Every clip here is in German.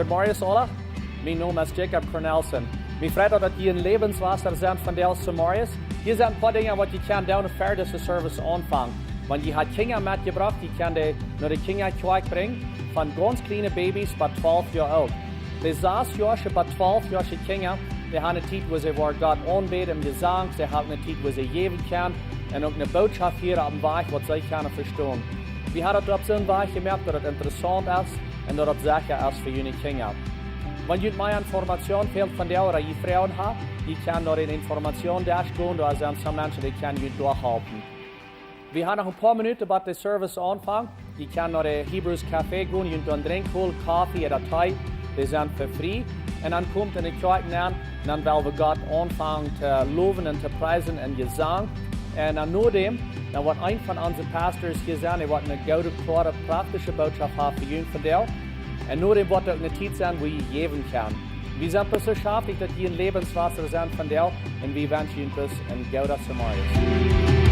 Morgens alle. Mijn naam is Jacob Cornelsen. Mijn vrienden dat je in Lebenswasser zijn van deze morgens. Hier zijn een paar dingen wat je kan doen voor deze service aanvangen. Want je hebt kinderen metgebracht, die kan die naar de kinderkerk brengen. Van ganz kleine baby's tot 12 jaar oud. De 6-jarige tot 12-jarige kinderen, die hebben een tijd waar ze voor God aanbeden im Gesang. Ze hebben een tijd waar ze geven kan. En ook een boodschap hier op dem Weg, wat ze kunnen verstaan. We hebben op zo'n weg gemerkt dat het interessant is. En dat het zeker is voor jullie kinderen. Wanneer je meer informatie wilt van jou dat je vrouwen hebt, je kan naar een informationsdash gaan, daar zijn sommige mensen die kunnen je doorhelpen. We hebben nog een paar minuten bij de service aanvangen. Je kan naar de Hebrews Café gaan, je kunt drinken, holen, koffie of thee. Die zijn voor vrij. En dan komt in de kerk aan, en dan willen we God aanvangen te loven en te prijzen en gezang. En dan nadem, dan wordt een van onze pastors gezegd, hij wordt een goede, klare, praktische boodschap hebben voor jullie verteld. En nadem wordt ook een tijd zijn waar je geven kan. We zijn zo beschäftigt dat je een Lebenswasser zijn van jou en we wensen je dus een goede Samaris.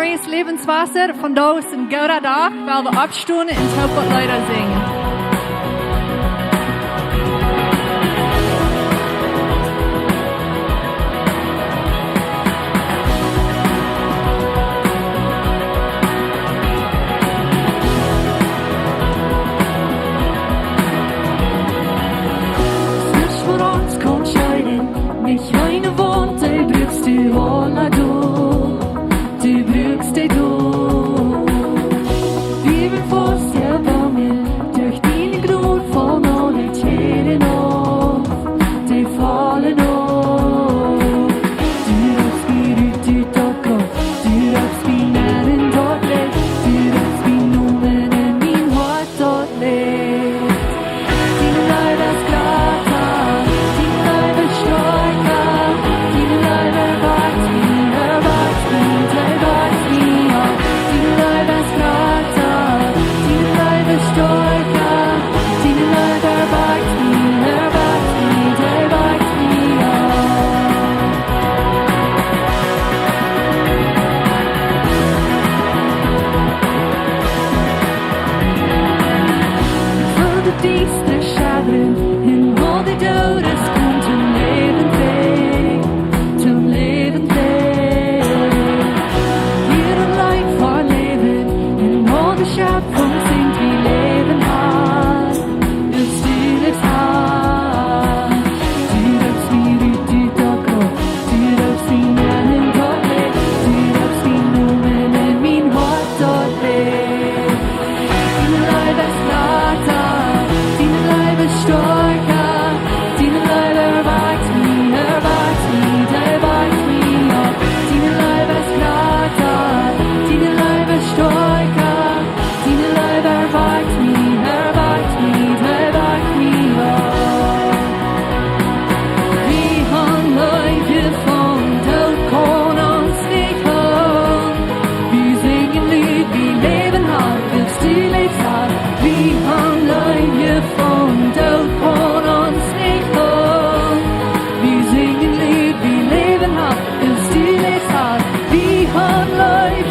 Glorious Lebenswasser, von da aus ein guter Tag, weil wir abstehen und Hauptwort leider singen.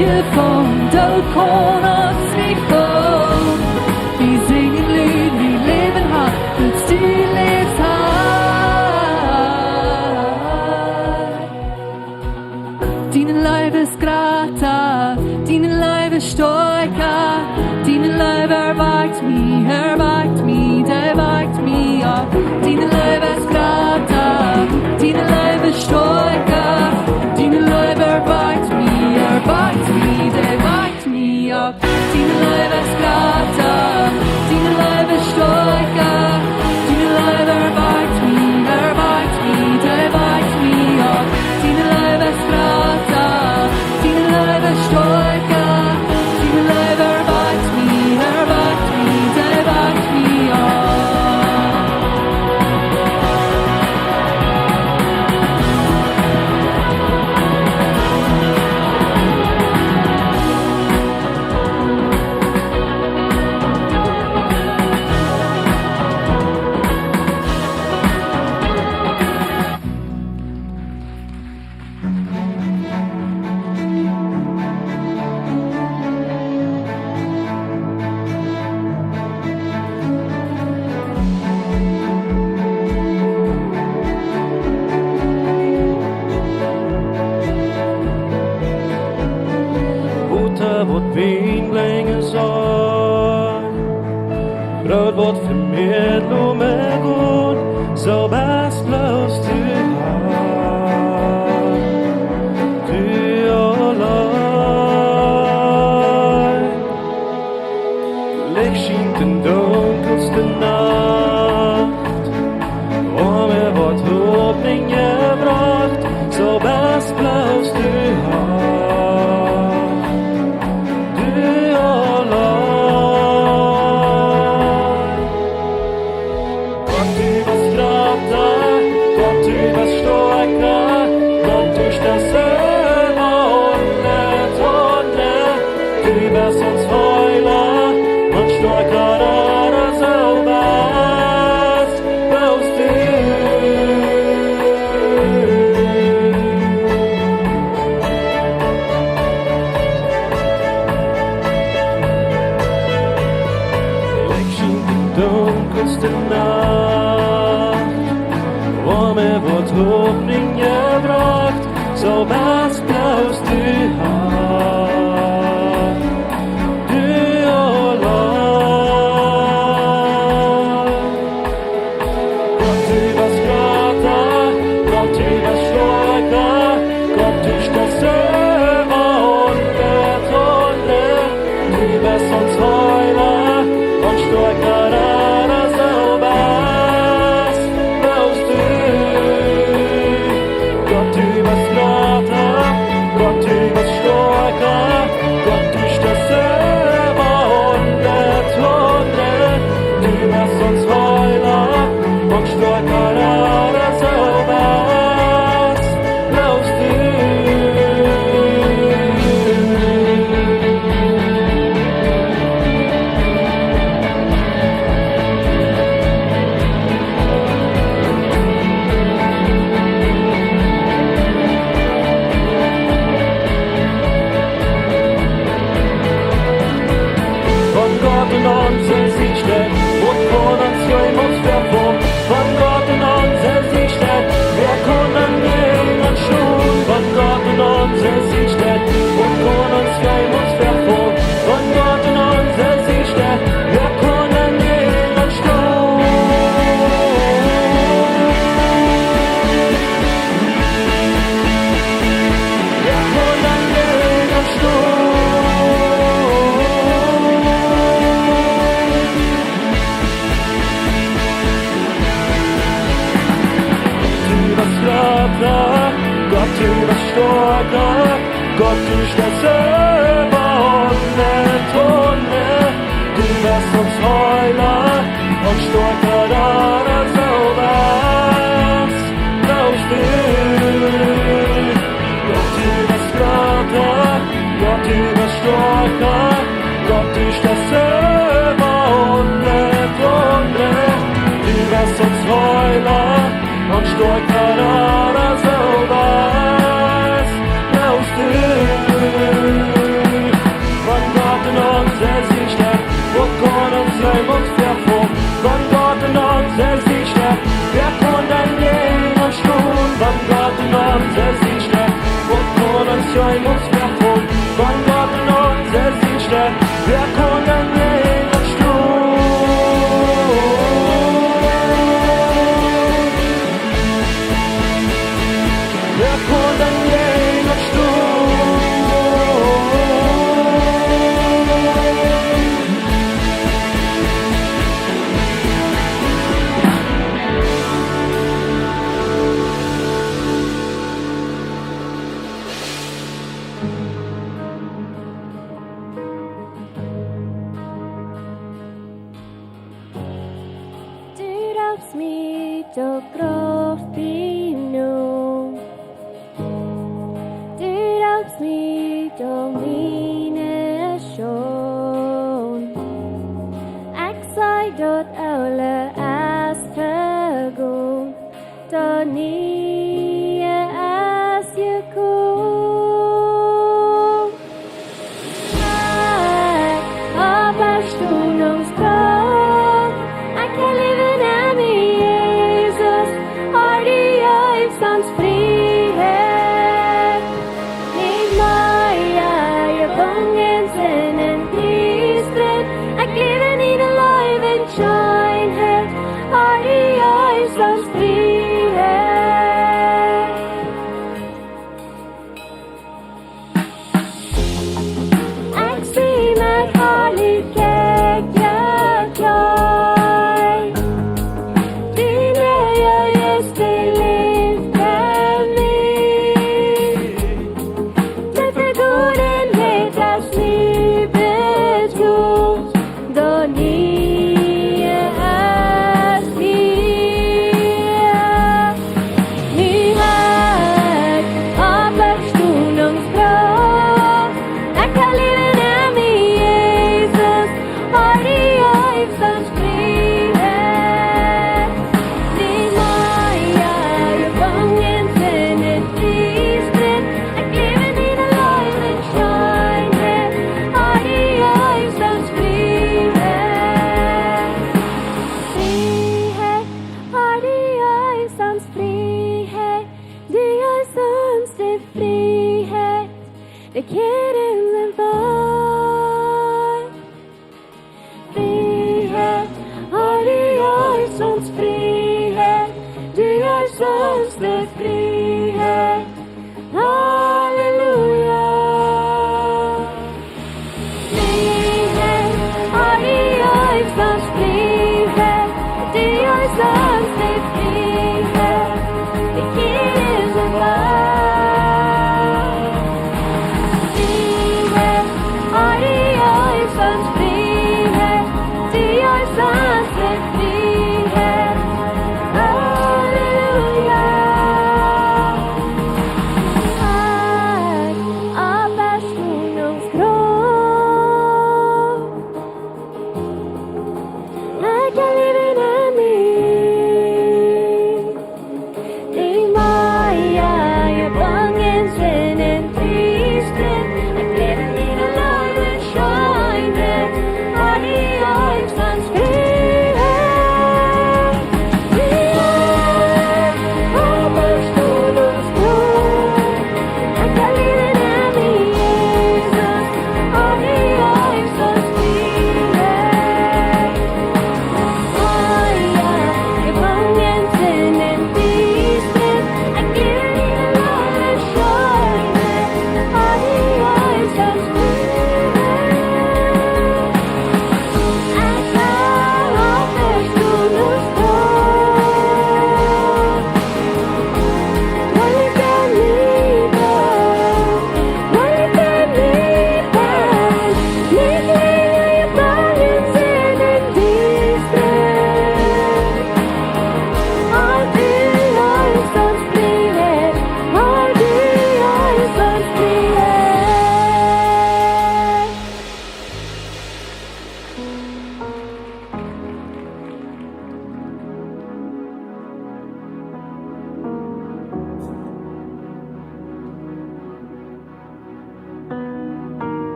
geformt, du kon uns nicht kommen. Wir singen Lied, wir leben hart, bis du lebst hart. Deinen Leib ist grata, deinen Leib ist starker, deinen Leib erweicht mich, der wagt mich auf. Deinen Leib ist grata, deinen Leib ist starker, deinen Leib erweicht mich, der wagt mich auf. Deinen Leib ist grata, deinen Leib ist starker, deinen Leib erweicht mich, der wagt mich auf. Deinen Leib ist grata, deinen Leib ist starker, deinen Leib erweicht mich, der wagt mich auf. Wat windlingen zijn, brood wordt vermeerd door mij goed, zo best bloos te gaan, te alleen. Licht schijnt de donkerste nacht, waar mir wordt hoopning gebracht, zo best bloos te gaan. Hoopning gebracht, zo best bloos te gaan, du alleen. Gott, du was grata, Gott, du was starker, Gott, du stehst selber und betonne, du bist uns Heiler und starker als du bist, bloß du. Gott, du bist starker, Gott, du stehst selber und betonne, du bist uns Heiler und starker als du bist, bloß du. Von Gott und uns ist die Stadt, und von uns gehen uns davon. Von Gott und uns ist die Stadt, wir können gehen und schon. Von Gott und uns ist die Stadt, und von uns gehen uns davon. Von Gott und uns ist die Stadt, wir können gehen und schon. Wir können gehen und schon. Gott, du bist starker, Gott, du stehst selber und betonne, du bist uns Heiler und starker als du bist, bloß du. Gott, du bist grata, Gott, du bist starker, Gott, du stehst selber und betonne, du bist uns Heiler und starker als du bist, bloß du. oss jag måste få. Van gatan ons siste, wer konden jeder Stund. Wer konden jeder Stund. Du raps mitt och grovt bino. Du raps mitt och mine sjån. Exai dot aule as förgon. Då nye as ju kom. Här har personens språk. Jag kan leva när med Jesus. Har du hjälpsans frihet. Min Maja är vången sen en prisbredd. Jag lever i den live and shine här. Har du hjälpsans frihet. Jag ser mig härlighet jag klar. Din öja just det lyfter mig. Därför går den hetas livets ljus. Då ni är stiga. Ni här av världstonens språk. Jag kan leva när med Jesus. Har du hjälpsans frihet. Din Maja är vången sen en prisbredd. Jag lever i den live and shine här. Har du hjälpsans frihet. Frihet, har du hjälpsans frihet. Du hjälpsans det frihet. Det kärleken var. Frihet, har du hjälpsans frihet. Du hjälpsans det frihet. Halleluja. Frihet, har du hjälpsans frihet. Du hjälpsans det frihet. Det kärleken var. Frihet,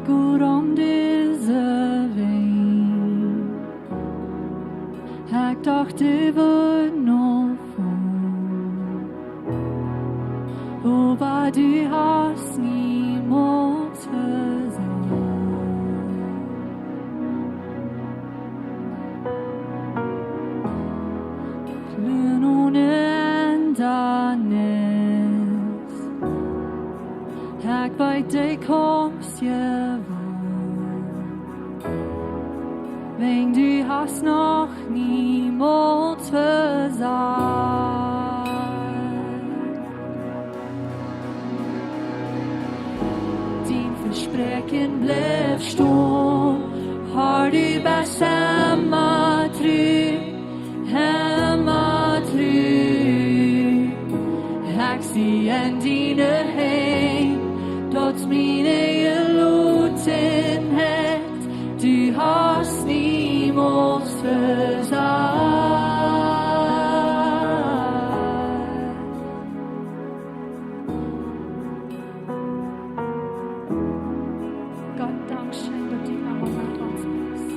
går om deze ween. Ik dacht det var nog voor. Vad du hast niemals versagt. Klön ohne ändernis. Ich weit dig kommst je wenn du hast noch niemals versagt. Din Versprechen bleef stån, har du bäst hemma trygg, hemma trygg. Jag ser dina hem, dots mine gelotenhet, du hast niemals versagt. Gott, Dankeschön, dass du immer bei uns bist.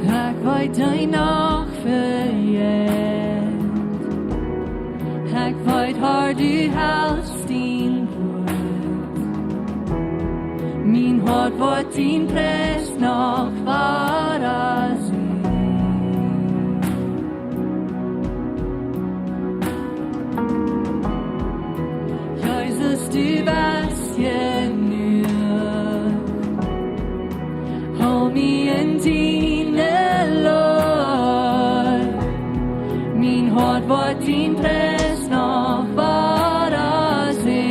Ik weet dein nachverjet. Ik weet waar du hältst din woord. Min hart wordt din präst nog vara zien. Jesus, du bist je nu. Hou me in dine lår. Min hart wordt din präst nog vara zien.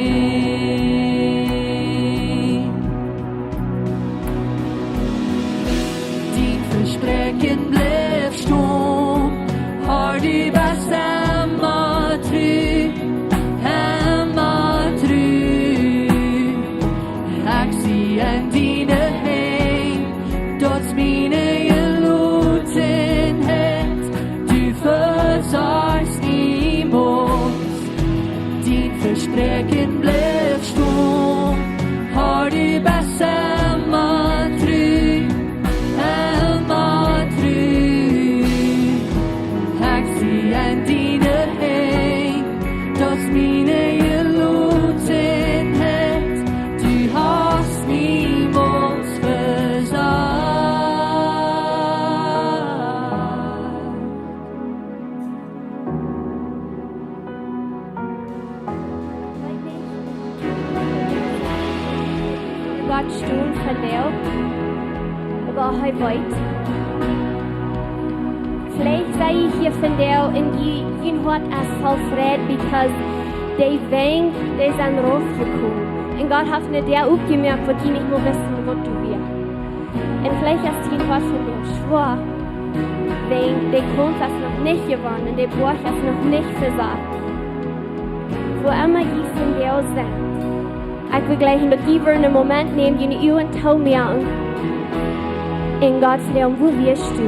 Din Versprechen bleef stån, har du bäst hemma trygg, hemma trygg. Jag ser dina hem, dots mine gelotenhet, du versagst niemals. Din Versprechen bleef stån, har du bäst hemma trygg, hemma trygg. Jag ser dina hem, dots mine gelotenhet, du hast niemals versagt. Gott stund for det, og har veit. Vielleicht sei ich hier von der und you what as fred because they think there's an rausgekommen. Und Gott hat nicht der aufgemerkt, wo die nicht mehr wissen, wo du bist. Und vielleicht hast du was von der schwor, wenn der kommt das noch nicht gewonnen und der braucht das noch nicht versagt. Wo immer die von der sind. Ich will gleich noch lieber einen Moment nehmen, den ihr und tau mir an. In Gott fragen, wo wirst du?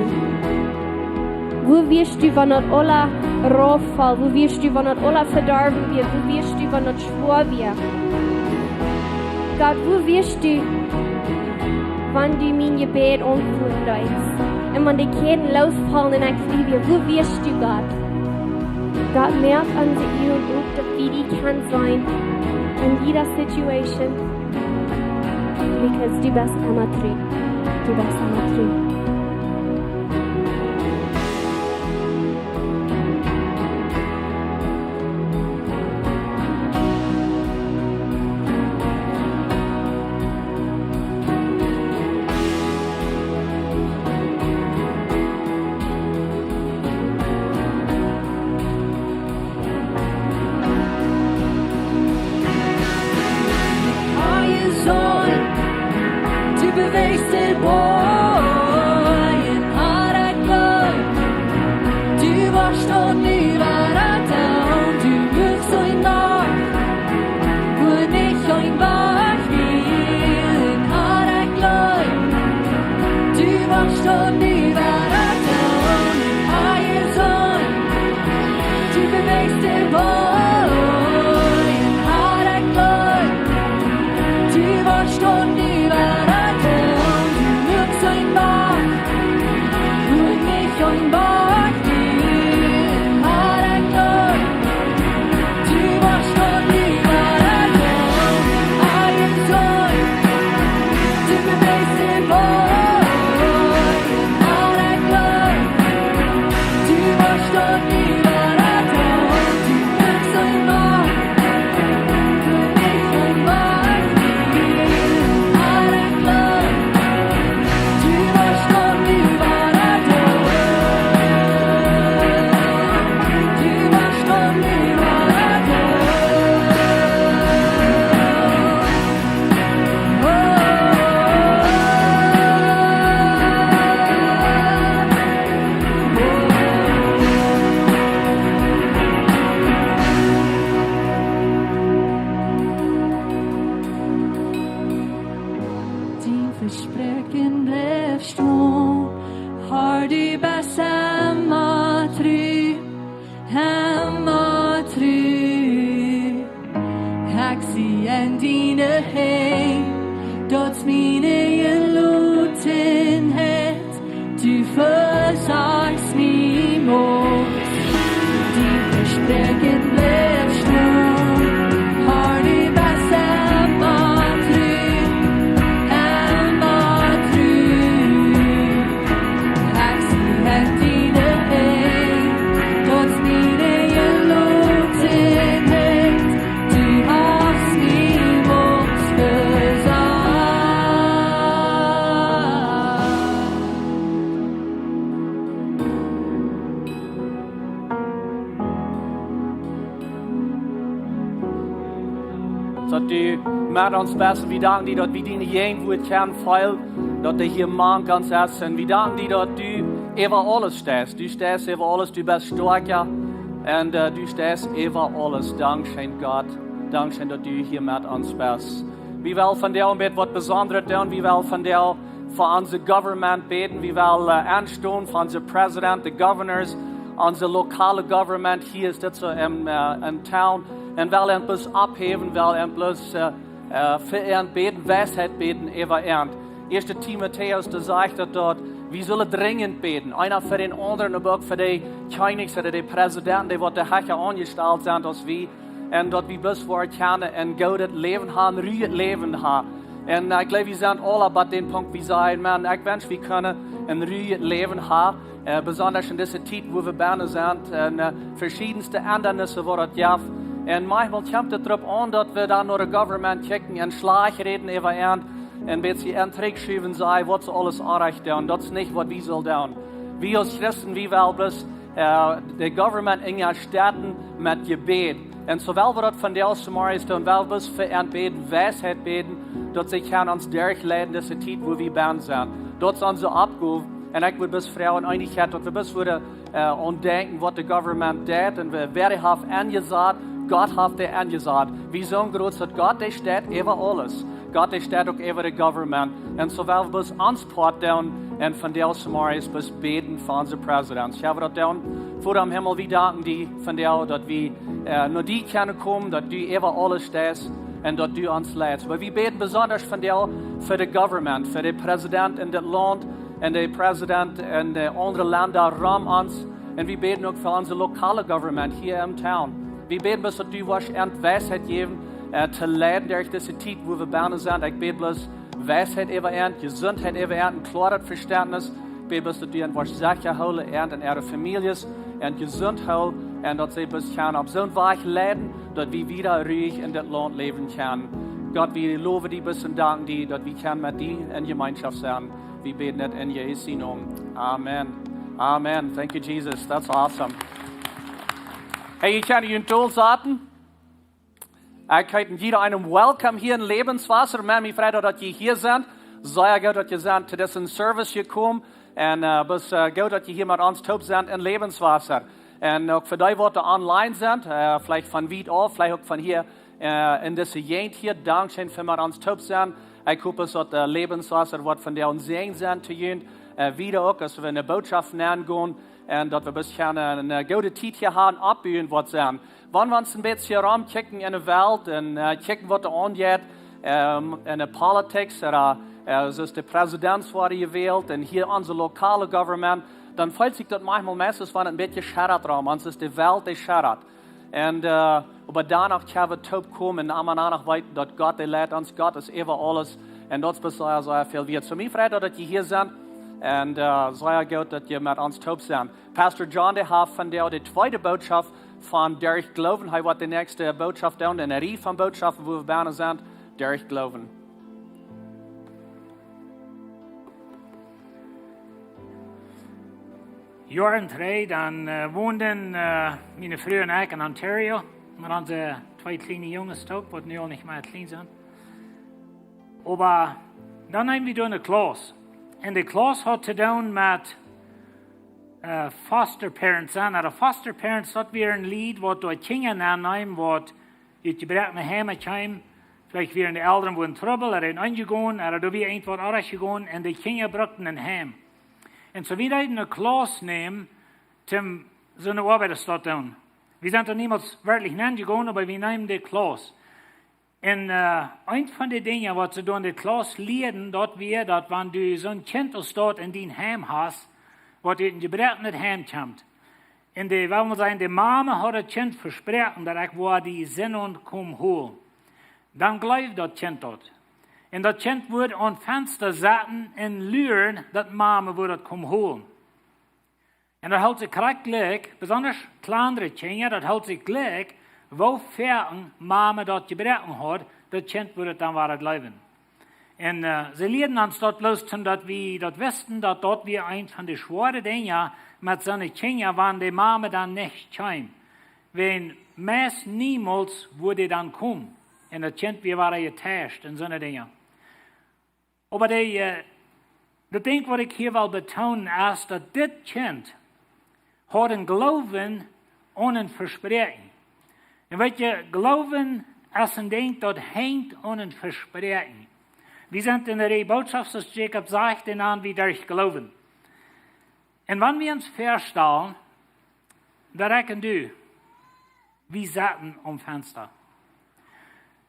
Wo wirst du, wenn not alle rauffall? Wo wirst du, wenn not alle verdorben wird? Wo wirst du, wenn not schwor wird? Gott, wo wirst du, wenn du mein Gebet umführen darfst? Und wenn die Ketten losfallen und ich fliege, wo wirst du, Gott? Gott merkt an sie und ruft, wie die kann sein in jeder Situation. Because du bist immer treu. Du bist immer treu. Du beweegst het woord. dine heen, dat meine gelotenheid, du versagst niemals, die versprechen bleibst du, har du bäst emma tru, hek dine heen, dat meine gelotenheid, du hast niemals versagt. Dat du met ons best, we danken die dat we die geen woord kan feil, dat de hier man kan zetten. We danken die dat du over alles stehst. Du stehst over alles, du bist starker. En du stehst over alles. Dankzij Gott. Dankzij dat du hier met ons bist. We willen van jou een beetje wat Besonderes doen. We willen van jou voor onze government beten. We willen aanstaan voor onze president, de governors, onze lokale government. Hier is dit zo in town. En wel en plus opheven, wel en plus voor en beten, wijsheid beten, over en. 1. Timotheus, da sagt er dort, wir sollen dringend beten. Einer für den anderen, aber auch für die Königs oder die Präsidenten, die wird der Hacker angestellt sind, als wir. Und dort wir bis vor können ein gutes Leben haben, ruhiges Leben haben. Und ich glaube, wir sind alle bei dem Punkt, wie sagen, man, ich wünsche, wir können ein ruhiges Leben haben. Besonders in dieser Zeit, wo wir Berne sind, und verschiedenste Änderungen, wo das ja. Und manchmal kommt es darauf an, dass wir dann nur das Government kicken und Schlag reden über ihn. Und wenn sie einen Trick schieben, sagen, was alles erreicht und das ist nicht, was wir sollen tun. Wir als Christen, wir wollen bloß das Government in den Städten mit Gebet. Und so wollen wir das von der aus Samaris tun, weil wir bloß für ihn beten, Weisheit beten, dass sie uns durchleiten, diese Zeit, wo wir bei sind. Das ist unsere Abgabe. Und ich würde bis Frauen Einigkeit, dass wir bis wieder denken, was das Government tut. Und wer hat angesagt, Gott hat der angesagt. Wie so ein groß hat Gott, der steht über alles. Gott, der steht auch über das Government. Und so wollen wir bis uns Port down und von der aus Samaris bis beten für unsere Präsident. Ich habe das down vor dem Himmel, wir danken die von der, dass wir nur die können kommen, dass du über alles stehst und dass du uns leidest. Aber wir beten besonders von der für das Government, für den Präsident in das Land und den Präsident in den anderen Ländern rum uns. Und wir beten auch für unser lokale Government hier im Town. Wir beten, dass du was Weisheit geben, zu leiden durch diese Zeit, wo wir Berne sind. Ich bete bloß Weisheit über Gesundheit über klares Verständnis. Ich bete bloß, dass du was sicher holen in ihre Familien und gesund holen und dass sie bis können auf so ein Weg leiden, dass wir wieder ruhig in das Land leben können. Gott, wir loben dich bis und danken dir, dass wir können mit dir in Gemeinschaft sein. Wir beten das in Jesu Namen. Amen. Amen. Thank you, Jesus. That's awesome. Hey, ich kann Ihnen toll sagen. Ich kann jeder einen Welcome hier in Lebenswasser. Man, mich freut, dass ihr hier seid. Sehr gut, dass ihr seid zu diesem Service gekommen. Und bis gut, dass ihr hier mit uns top seid in Lebenswasser. Und auch für die, die online sind, vielleicht von weit auf, vielleicht auch von hier in dieser Gegend hier. Dankeschön für mit uns top sein. Ich hoffe, dass Lebenswasser wird von der uns sehen sind zu Ihnen. Wieder auch, dass wir eine Botschaft nennen gehen. Und dass wir ein bisschen eine gute Zeit hier haben, abbauen werden. Wenn wir uns ein bisschen rumkicken in der Welt und kicken, was da angeht, in der Politik, oder so ist der Präsident wurde gewählt und hier unser lokale Government, dann fühlt sich das manchmal meistens ein bisschen scherat rum. Uns ist die Welt, die scherat. Und aber danach können wir top kommen und einmal danach weiten, dass Gott, der lädt uns, Gott ist über alles. Und das ist sehr viel wert. So, mir freut, dass ihr hier seid. Und sehr gut, dass ihr mit uns top seid. Pastor John, der hat von der die zweite Botschaft von Derch Gloowen. Er wird die nächste Botschaft down, eine Reihe von Botschaften, wo wir bei sind. Derch Gloowen. Jaren terug, dan woonden mijn vrouw en ik in Ontario. Met onze twee kleine jongens ook, wat nu al niet meer klein zijn. Maar dan hebben we door een klas. En de klas had te doen met foster parents. En de foster parents had weer een lied wat door kinderen aannemen, wat uit je bereid met hem kwam. Vielleicht weer de ouderen waren trouble, er een aangegaan, er weer een wat anders gegaan, en de kinderen brachten een hem. En so wir deden eine Klasse nehmen, zum so eine Arbeit dort tun. Wir sind da niemals wirklich hingegangen, aber wir nehmen die Klasse. En een van de dingen wat ze door in de klas leren, dat weer, dat wanneer je zo'n kind als dat in die heim hast, wat uit een gebrechen het heim komt. En de, wat we zeggen, de mama had het kind versproken, dat ik waar die zinnen kom holen. Dan gelooft dat kind dat. En dat kind wordt aan het venster zetten en luren dat mama wordt het kom holen. En dat houdt zich gelijk, besonders kleinere kinderen, dat houdt zich gelijk, wo ver mama dat gebrechen had, dat kind wordt het dan waar het leven. En ze leren ons dat bloos toen dat we dat wisten, dat dat weer een van de zware dingen met zo'n kinderen, wanneer de mama dan niet kwam. Wenn meest niemals würde dan komen. En dat kind weer waar je täuscht en zo'n dingen. Maar de ding wat ik hier wil betonen is dat dit kind had een geloven aan een verspreking. En weet je, geloven is een ding dat hangt aan een verspreking. We zijn in de boodschap, zoals Jacob zegt, en aan wie Derch geloven. En wanneer we ons verstellen, dat ik en du, we zaten om venster.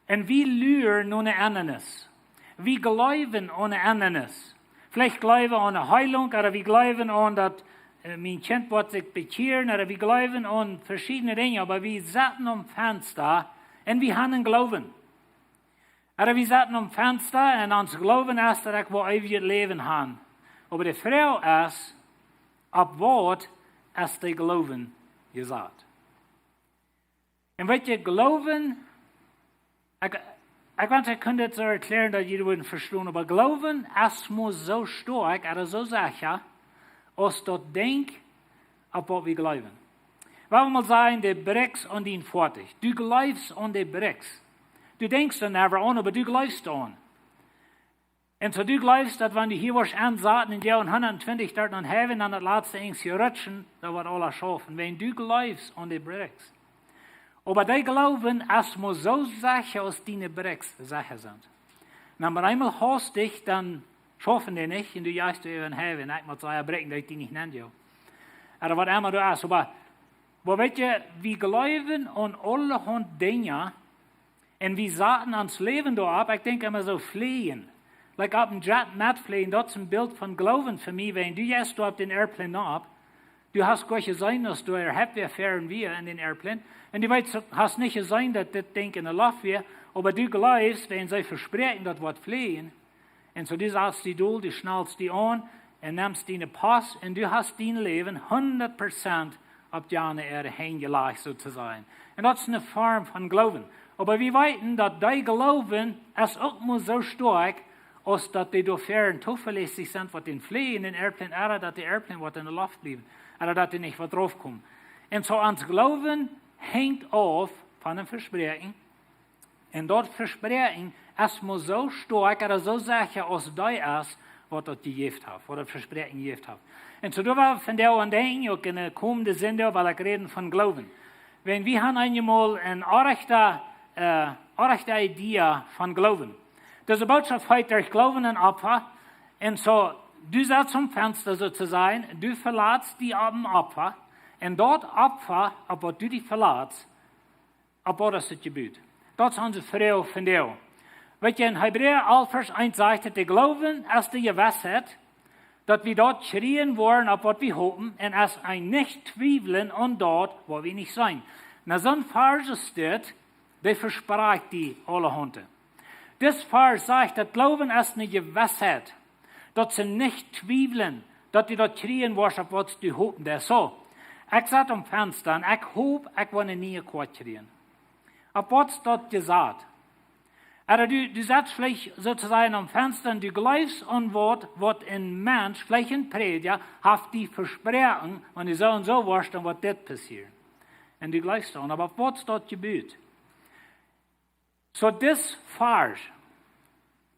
En we luren naar een anderes. We geloven aan een anderes. Vielleicht geloven we aan een heilung, of we geloven aan dat mijn kind wordt zich bekeren, of we geloven aan verschillende dingen, maar we zaten om venster en we hadden geloven. Of we zaten om venster en ons geloven is dat ik wel eeuwig leven hebben. Maar de vraag is, op wat is de geloven gezet? En weet je, geloven, ik wens ik kon dit zo erklären dat jullie worden verstaan, maar geloven is maar zo sterk, of zo zeker, als dat denk op wat we geloven. Waarom mal sagen, de BRICS und die 40. Du geloofst aan de BRICS. Du denkst er never aan, maar du geloofst aan. En zo du geloofst dat wanneer du hier was aanzaten in jou 120 dort aan heaven, dan het laatste eens gerutschen, dat wordt alles schaffen. Wenn du geloofst aan de BRICS. Aber die geloven is maar zo zeker als die BRICS zeker zijn. Nou, maar eenmaal hastig, dan schaffen die nicht, und du jagst über den Heaven, ich muss sagen, brechen, dass ich die nicht nennt, ja. Aber was immer du hast, aber weet je, wir geloven an allerhand Dinge, und wir zaten ans Leben da ab, ich denke immer so fliehen. Like ab dem Jet Mat fliehen, das ist ein Bild von Glauben für mich, wenn du jetzt da auf den Airplane ab, du hast gar gesehen, dass du erhebt wir fahren wir in den Airplane, und du weißt, hast nicht gesehen, dass das Ding in der Luft wäre, aber du glaubst, wenn sie versprechen, das wird fliehen, und so du sagst die Doel, du schnallst die an, und nimmst deine Pass, und du hast dein Leben 100% auf die andere Erde hingelegt, sozusagen. Und das ist eine Form von Glauben. Aber wir wissen, dass die Glauben ist auch nur so stark, als dass die dafür zuverlässig sind, was den Fliehen in den Airplane, oder dass die Airplane was in der Luft bleiben, oder dass die nicht was draufkommen. Und so ans Glauben hängt auf von einem Versprechen. Und dort Versprechen ist nur so stark oder so sicher, als die ist, was das gegeben hat, was das Versprechen gegeben hat. Und so da war von der an denken, auch in der kommenden Sendung, weil ich reden von Glauben. Wenn wir haben einmal eine rechte Idee von Glauben. Das ist eine Botschaft heute durch Glauben und Opfa. Und so, du sitzt am Fenster sozusagen, du verlässt die am Opfa. Und dort Opfa, aber du die verlässt, aber das ist Gebet. Das ist unsere Frau von dir. Weet je, in Hebräer 11 vers 1 sagt, dat de Glauben ist die Gewissheit, dass wir dort schreien wollen, auf was wir hoffen, und es ein nicht zweifeln an dort, wo wir nicht sein. Na, so ein Vers steht, der verspricht die alle Hunde. Das Vers sagt, dass Glauben ist eine Gewissheit, dass sie nicht zweifeln, dass die dort schreien wollen, auf was die hoffen. Das ist so. Ich saß am Fenster und ich hoffe, ich will nie kurz schreien. Auf was dort gesagt? Aber du sitzt vielleicht sozusagen am Fenster und du glaubst an was ein Mensch, vielleicht ein Prediger, hat die versprochen, wenn du so und so warst, dann wird das passieren. Und du glaubst an, aber was ist dort gebüht? So das Vers,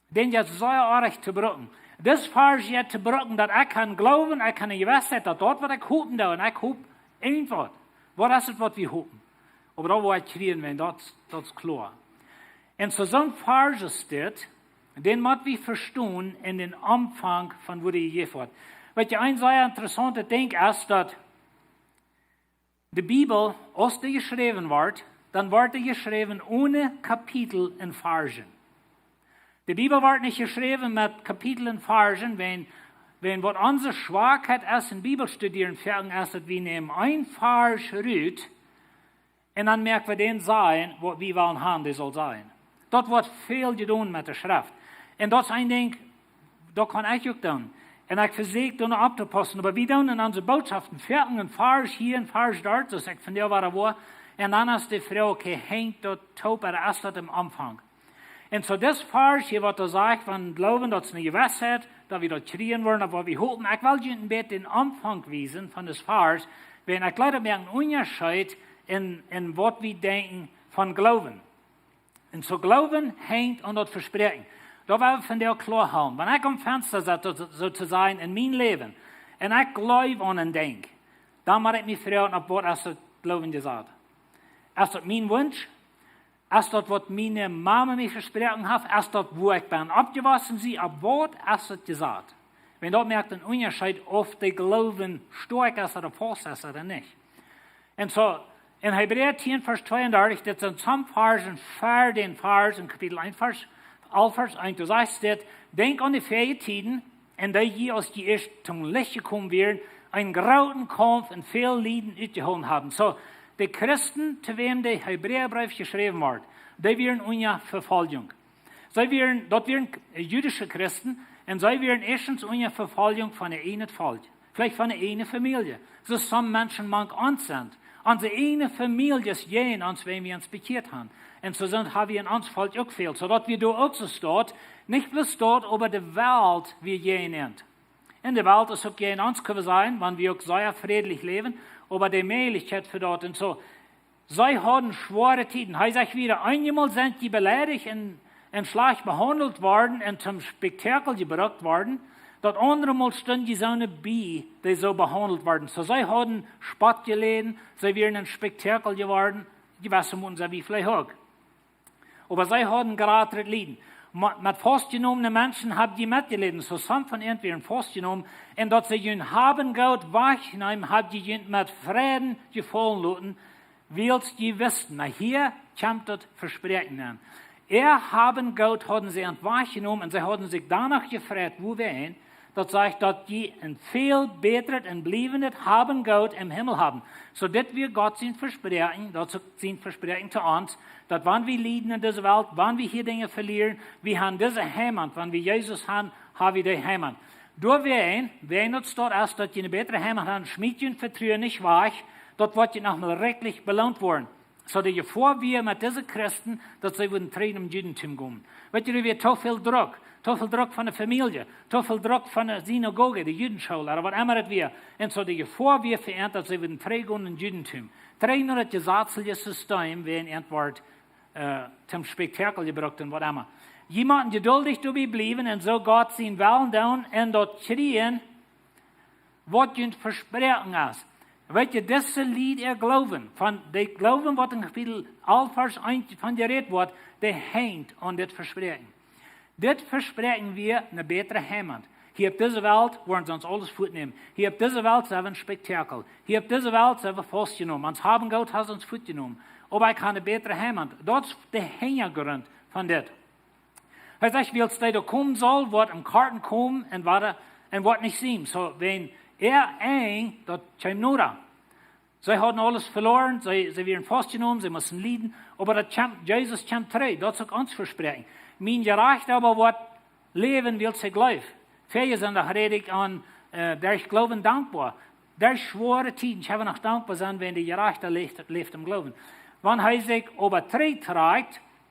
den jetzt so arg zu brücken, das Vers jetzt zu brücken, dass ich kann glauben, ich kann eine Gewissheit, dass dort, was ich hoffen da, und ich hoffe irgendwas. Was ist es, was wir hoffen? Aber da, wo ich kriegen will, das ist klar. Und so ein Vers steht, den muss wir verstehen in den Anfang von wo die gegeben wird. Weil ja ein sehr interessanter Ding ist, dass die Bibel, als die geschrieben wird, dann wordt geschreven ohne Kapitel en Versen. De Bibel wordt nicht geschreven met Kapitel en Versen, wenn wat onze Schwachheit ist in Bibelstudieren fertig ist, dass wir nehmen ein Vers rüt und dann merken wir den sein, was wir wollen haben, der soll sein. Dat wordt veel gedaan met de Schrift. En dat is een ding, dat kan ik ook doen. En ik verzeker dan op te passen. Maar we doen in onze boodschappen fertig een vers hier, een vers dort. Dus ik vind waar war. En dan is de vrouw, okay, hängt dat top, er is dat im Anfang. En zo dit vers hier, wat er zegt, van geloven dat ze een gewissheid, dat we dat schreien worden, wat we hopen. Ik wil je een beetje den Anfang wijzen van dit vers. Wenn ik leider meer een onderscheid in wat we denken van geloven. En zo geloven hängt aan dat verspreken. Dat wil ik van jou klar houden. Wanneer ik am Fenster zit, zo te zijn in mijn leven, en ik geloof aan een ding, dan moet ik me vragen op wat is dat geloven gezegd. Is dat mijn wens? Is dat wat mijn mama me verspreken heeft? Is dat waar ik ben opgewassen zie? Op wat is dat gezegd? Wenn dat merkt een onderscheid of de geloven sterk is of vast is of niet. En zo, in Hebräer 10, vers 32, dat zijn some versen voor den vers in kapitel 1, vers 1, du sagst dat, denk an die Feiertiden, en dat je als die eerst zum Licht gekommen wären, einen grauten Kampf und viel Leiden uitgehouden haben. So, die Christen, zu wem der Hebräerbrief geschrieben wird, die wären unter Verfolgung. Dat wären jüdische Christen, und sie wären erstens unter Verfolgung von der einen Volk, vielleicht von der einen Familie. So some Menschen manch uns sind. Onze ene familie is jeen ans wem wir uns bekehrt haben. Und so haben wir in ons Volk auch viel. Zodat wir da auch so steht, nicht bloß dort, aber die Welt wir jeen nennt. In der Welt ist auch jeen uns können sein, wenn wir auch sehr friedlich leben, aber die Möglichkeit für dort und so. Sie haben schwere Tiden. Hij sagt wieder, einmal sind die beleidigt und schlecht behandelt worden und zum Spektakel gebracht worden. Dat andere Mal standen die Sonne bei, die so behandelt werden. So, sie haben Spott geleden, sie wären ein Spektakel geworden, die wissen uns wie vielleicht auch. Aber sie haben gerade Leiden. Mit festgenommenen Menschen haben die mitgeleden. So, some von ihnen wären festgenommen, und dass sie ihn haben Gott wegnehmen, haben die ihn mit Frieden gefallen lassen, weil sie wissen, na hier kommt das Versprechen an. Haben Gott haben sie entweggenommen, und sie haben sich danach gefragt, wo wir hin. Dat zegt dat die een veel beter en blijvend haben Gott im Himmel haben. So dat wir Gott zijn versprechen, dat zijn versprechen zu uns, dat wann wir leiden in dieser Welt, wann wir hier Dinge verlieren, wir haben diese Heimat, wann wir Jesus haben, haben wir die Heimat. Door wenn het dort ist, dat je eine bessere Heimat haben, schmied je Vertrauen nicht weg, dat wird je nochmal rechtlich belohnt worden. So dat je voor wir mit diesen Christen, dat sie würden treten im Judentum gehen. Weet je, wir zu viel Druck. Te veel druk van de familie, te veel druk van de synagoge, de Judenschule, of wat immer het weer. En zo de voorweer verandert dat ze willen treden in het Judentum. Treden naar het gesetzliche systeem, waarin het wordt zum Spektakel gebracht en wat immer. Jemand geduldig dabei blijven en zo Gott zijn Willen doen en dat schreien, wat je verspreken is. Weet je, deze lied geloven, van de geloven wat in kapitel 11 vers 1 van geredet wordt, die hangt aan dit verspreken. Dit versprechen wir eine bessere Heimat. Hier op deze Welt wollen sie uns alles voetnemen. Hier op deze Welt zijn we een spektakel. Hier op deze Welt zijn we vastgenomen. Ons haben Gott hat uns voetgenomen. Aber ich habe eine bessere Heimat. Dat is de Hintergrund van dit. Hij zegt, wie er kommen soll, wordt im Karten kommen en wordt nicht zien. So, wenn eng, dat komt nodig. Sie haben alles verloren, sie werden festgenommen, sie müssen leiden. Aber Jesus kommt terug, dat is ook ons versprechen. Mijn gerecht aber wat leven wil zich gleich. Veel zijn er redig aan Derch Gloowen dankbaar. Der schwere Tiden, ich habe noch dankbaar zijn, wenn die gerechte leeft im Glauben. Wann hij zich overträgt,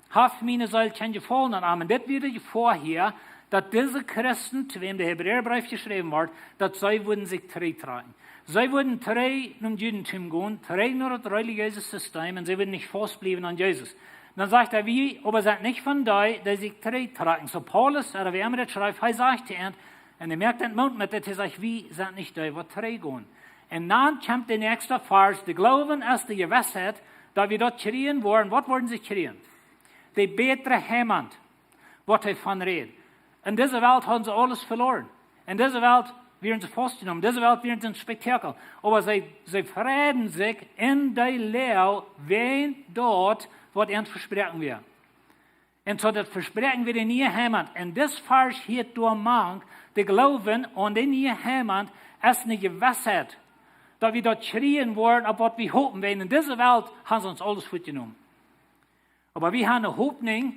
hat meine Seil kein gefallen an Amen. Das wird vorher, dass diese Christen, zu wem der Hebräerbrief geschrieben wird, dass sie würden sich tragen. Sie würden zum Judentum gehen, nur das religiöse System, und sie würden nicht festbleiben an Jesus. Dann sagt er, wie, aber sind nicht von da, die sich tragen. So Paulus, oder wie immer das schreibt, er sagt zu ihnen, und er merkt den Mund mit, dass er sagt, wie sind nicht da, die tragen. Und dann kommt der nächste Vers, der Glauben ist die Gewissheit, da wir dort schreien wollen. Was wollen sie schreien? Die bessere Heimat, was er von redet. In dieser Welt haben sie alles verloren. In dieser Welt werden sie festgenommen. Diese Welt werden sie ein Spektakel. Aber sie freuen sich in der Lehre, wen dort, was ihnen versprechen wir. Und so das Versprechen wir in ihr Heimat. Und das Vers hier durch Mann, die glauben an den ihr Heimat, ist eine Gewissheit, dass wir dort schreien wollen, auf was wir hoffen. Weil in dieser Welt haben sie uns alles mitgenommen. Aber wir haben eine Hoffnung,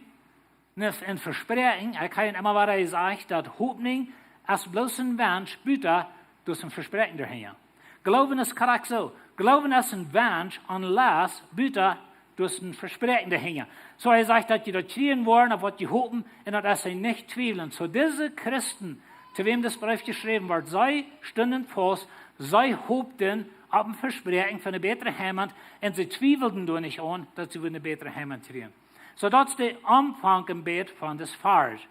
ein Versprechen. Ich kann immer wieder sagen, dass Hoffnung ist bloß ein Wunsch, bitte durch ein Versprechen daher. Glauben ist korrekt so. Glauben ist ein Wunsch, unless bitte durch ein Versprechen daher. So er sagt, dass die dort schreien wollen, auf was die hoffen, und dass sie nicht zweifeln. So diese Christen, zu wem das Brief geschrieben wird, sei stünden fast, sei hofften auf ein Versprechen für eine bessere Heimat, und sie zweifelten doch nicht an, dass sie eine bessere Heimat kriegen. So das ist der Anfang im Bett von des Vers.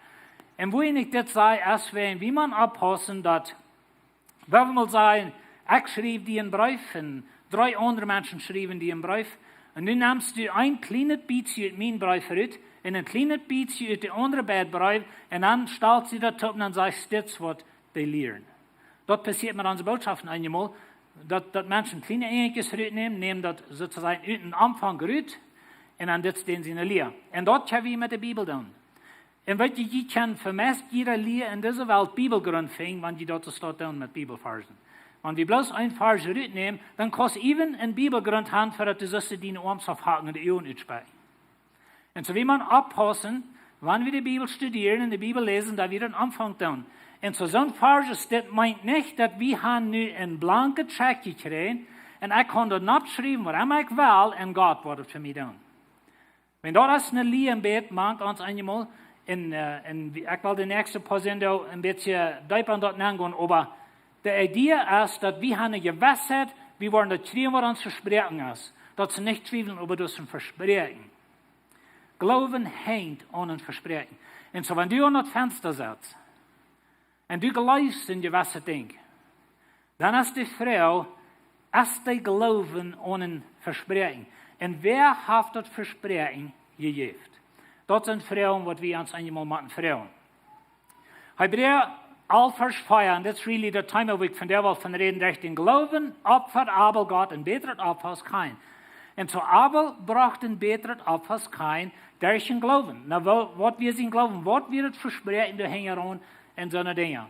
Und wo ich das sage, ist, wie man abpassen, dass, wenn wir mal sagen, ich schrieb die in Brief, und 3 andere Menschen schrieben die in Brief, und dann nimmst du ein kleines bisschen aus meinem Brief raus, und ein kleines bisschen aus dem anderen Brief, und dann stellst du das ab und dann sagst du, das ist, was die lehren. Das passiert mit unseren Botschaften einmal, dass Menschen kleine Ähnliches nehmen, nehmen das sozusagen aus dem Anfang raus, und dann das stehen sie in der Lehre. Und das können wir mit der Bibel tun. Und was die können für meist jeder Lehre in dieser Welt Bibelgrund finden, wenn die dort steht tun mit Bibelversen. Wenn wir bloß ein Vers rausnehmen, dann kostet even ein Bibelgrund haben, für das du die Arms aufhaken und die Ohren aussprechen. Und so wie man abpassen, wenn wir die Bibel studieren und die Bibel lesen, da wir den Anfang tun. Und so ein Vers, das meint nicht, dass wir haben nu ein blanke Check gekriegt und ich kann dort abschreiben, was ich will, und Gott wird es für mich tun. Wenn das eine Lehre im Bett macht, uns einmal, ich will die nächste Person ein bisschen deeper dort angehen, aber die Idee ist, dass wir haben eine Gewissheit, wir wollen das schreiben, was uns Versprechen ist. Dass sie nicht zweifeln, aber das ist ein Versprechen. Glauben hängt an ein Versprechen. Und so, wenn du an das Fenster sitzt, und du glaubst in gewisse Dinge, dann ist die Frau, ist die Glauben an ein Versprechen. Und wer hat das Versprechen gegeben? Das sind Frauen, was wir uns einmal machen, Frauen. Hebräer 11, Vers 4, and that's really the time of week von der Welt von reden, recht den Glauben, opfert Abel Gott, ein betret Opfer als kein. Und so Abel bracht ein betret Opfer als kein, durch den Glauben. Na, was wir sind glauben, was wir das Versprechen der Hängeron und so eine Dinge.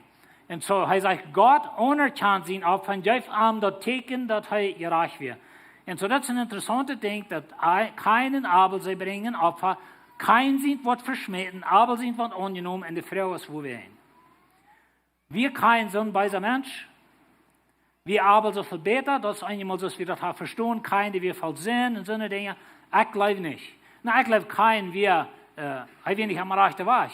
Und so, er sagt, Gott anerkennt sein Opfer und gibt ihm das Teken, dass er gerecht wird. Und so, das ist ein interessantes Ding, dass keinen Abel sie bringen Opfer, kein sind was verschmähen, Abel sind was angenommen und die Frau ist wo wir hin. Wir kein so ein weiser Mensch. Wir Abel so viel besser, das ist einmal so, dass wir das verstehen, kein, die wir falsch sehen und so eine Dinge. Ich glaube nicht. Na, ich glaube kein, wir nicht am rechten Weg.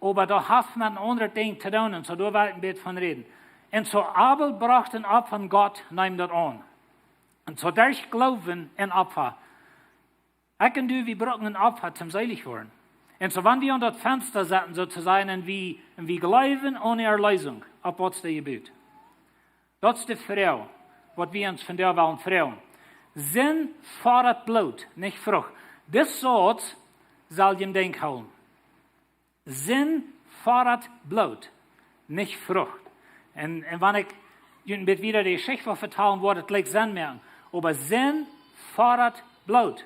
Aber da hat man ein anderes Ding zu tun und so, da wird ein bisschen von reden. Und so Abel brachte ein Opfer von Gott, nahm das an. Und so durch Glauben ein Opfer. Ich und du, wir brauchen ein Opfer zum selig werden. Und so, wenn wir an das Fenster sitzen, sozusagen, und wir glauben an die Erlösung, auf was der Gebet. Das ist die Frau, was wir uns von der wollen, Frauen. Sinn fordert Blut, nicht Frucht. Das Satz soll ihm Denk holen. Sinn fordert Blut, nicht Frucht. Und wenn ich wieder die Geschichte vertellen würde, das liegt Sinn mehr. Aber Sinn fordert Blut,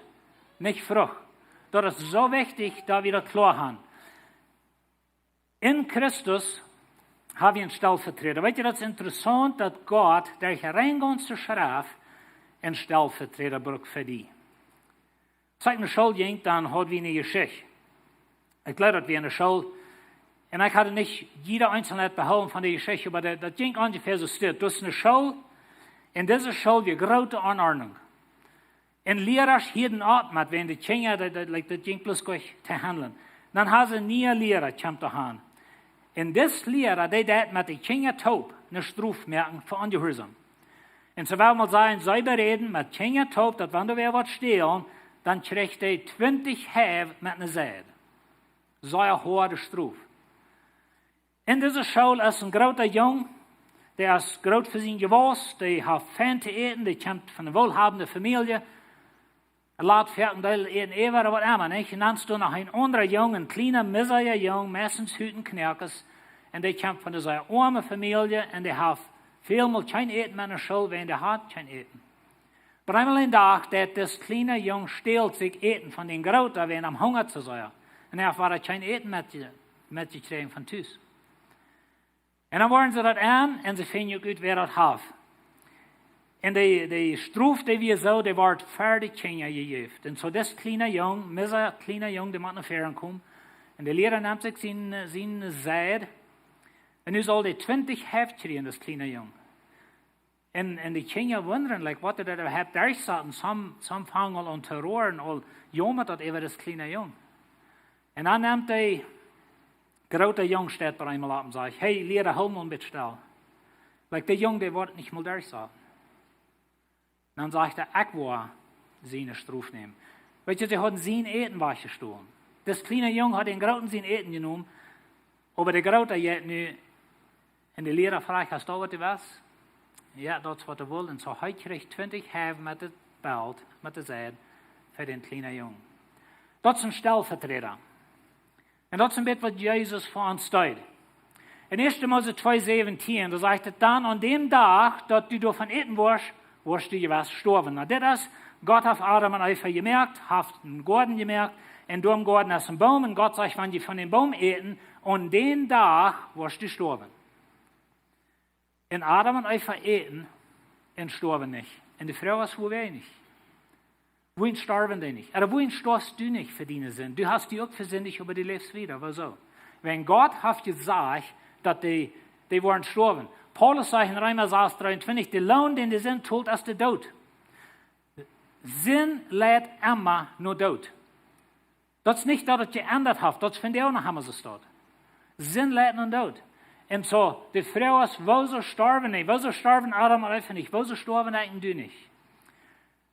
nicht Frucht. Das ist so wichtig, da wir das klar haben. In Christus haben wir einen Stellvertreter. Weißt du, das ist interessant, dass Gott durch reinganze Schrift einen Stellvertreter braucht für die. Als ich in der Schule ging, dann hatten wir eine Geschichte. Ich glaube, dass wir in der Schule, und ich hatte nicht jede Einzelheit behalten von der Geschichte, aber das ging ungefähr so still. Das ist eine Schule, in dieser Schule wir große Anordnung. Und Lehrer hielten ab, mit wenn die Kinder, das ging bloß gleich zu handeln. Dann haben sie nie Lehrer, kommt da hin. Und das Lehrer, die das mit den Kindern taub, eine Strafe merken für Ungehorsam. Und so wollen wir sagen, sei bereden mit Kindern taub, dass wenn du wer was stehlen, dann kriegt die 20 Häv mit einer Seite. So eine hohe Strafe. In dieser Schule ist ein großer Junge, der ist groß für sein Gewiss, der hat Fan zu essen, der kommt von einer wohlhabenden Familie. Er lässt Fertigteil eten, was immer, nicht? Und dann ist da noch ein anderer Junge, ein kleiner, miserer Junge, meistens Hütenknerkes. En die komt van deze arme familie en die heeft veelmaal geen eten met een schuld, want die had geen eten. Maar eenmaal een dag dat das kleine jong steelt zich eten van den grote, wenn am Hunger zu sein. En hij had geen eten met gekregen van thuis. En dan worden ze dat aan en ze vinden ook uit wie dat heeft. En die stroef die wir zo, die wordt fertig gegeven. En zo das kleine jong, dieser kleine jong, die moet naar veren komen. En de leraar neemt zich zijn zaad. En nu zal die 20 heft kriegen, das kleine jong. En die kinderen wonderen, like, wat er hebt daar zaten. Some fangen al te roeren, al jammer dat over das kleine jong. En dan neemt die grote jong staat bij hem op en zegt, hey, leraar, hou me een beetje stil. Like, die jong, die wordt niet meer daar zaten. Dan zegt hij, ik wil zijn stroef nemen. Weet je, ze hadden zijn eten weggestolen. Das kleine jong had den groten zijn eten genomen, aber de grote jet nu. En de leraar vraagt, hast du wat was? Ja, dat is wat hij wil. En zo hij kreeg 20 haven met het belt, met de zaad, voor den kleine jong. Dat is een stelvertreter. En dat is een beetje wat Jezus voor ons staat. In 1. Mose 2,17, da zegt het dan, aan dem dag dat du davon eten wirst du gewas sterven. Nou, dit is, Gott heeft Adam en Eva gemerkt, heeft een Garten gemerkt, en door een Garten is een boom, en Gott zegt, wenn je van den boom eten, aan den dag wirst du sterven. En Adam en Eva eten en sterven niet. En de vrouw is hoe weinig. Wohin sterven die nicht? Oder wohin stirbst du nicht für deine Sinn? Du hast die auch versinnig, aber die lebst wieder. Wieso? Wenn Gott hat gesagt, dass die wollen sterben. Paulus sagt in Römer 6,23, der Lohn, den die Sinn tut, ist der Tod. Sinn lädt immer nur Tod. Das ist nicht, dass es geändert hat, das finde ich auch noch immer so steht. Sinn lädt nur Tod. Und so, die Frau ist, wo so sterben nicht, wo so sterben Adam und Eva nicht, wo so sterben eigentlich du nicht.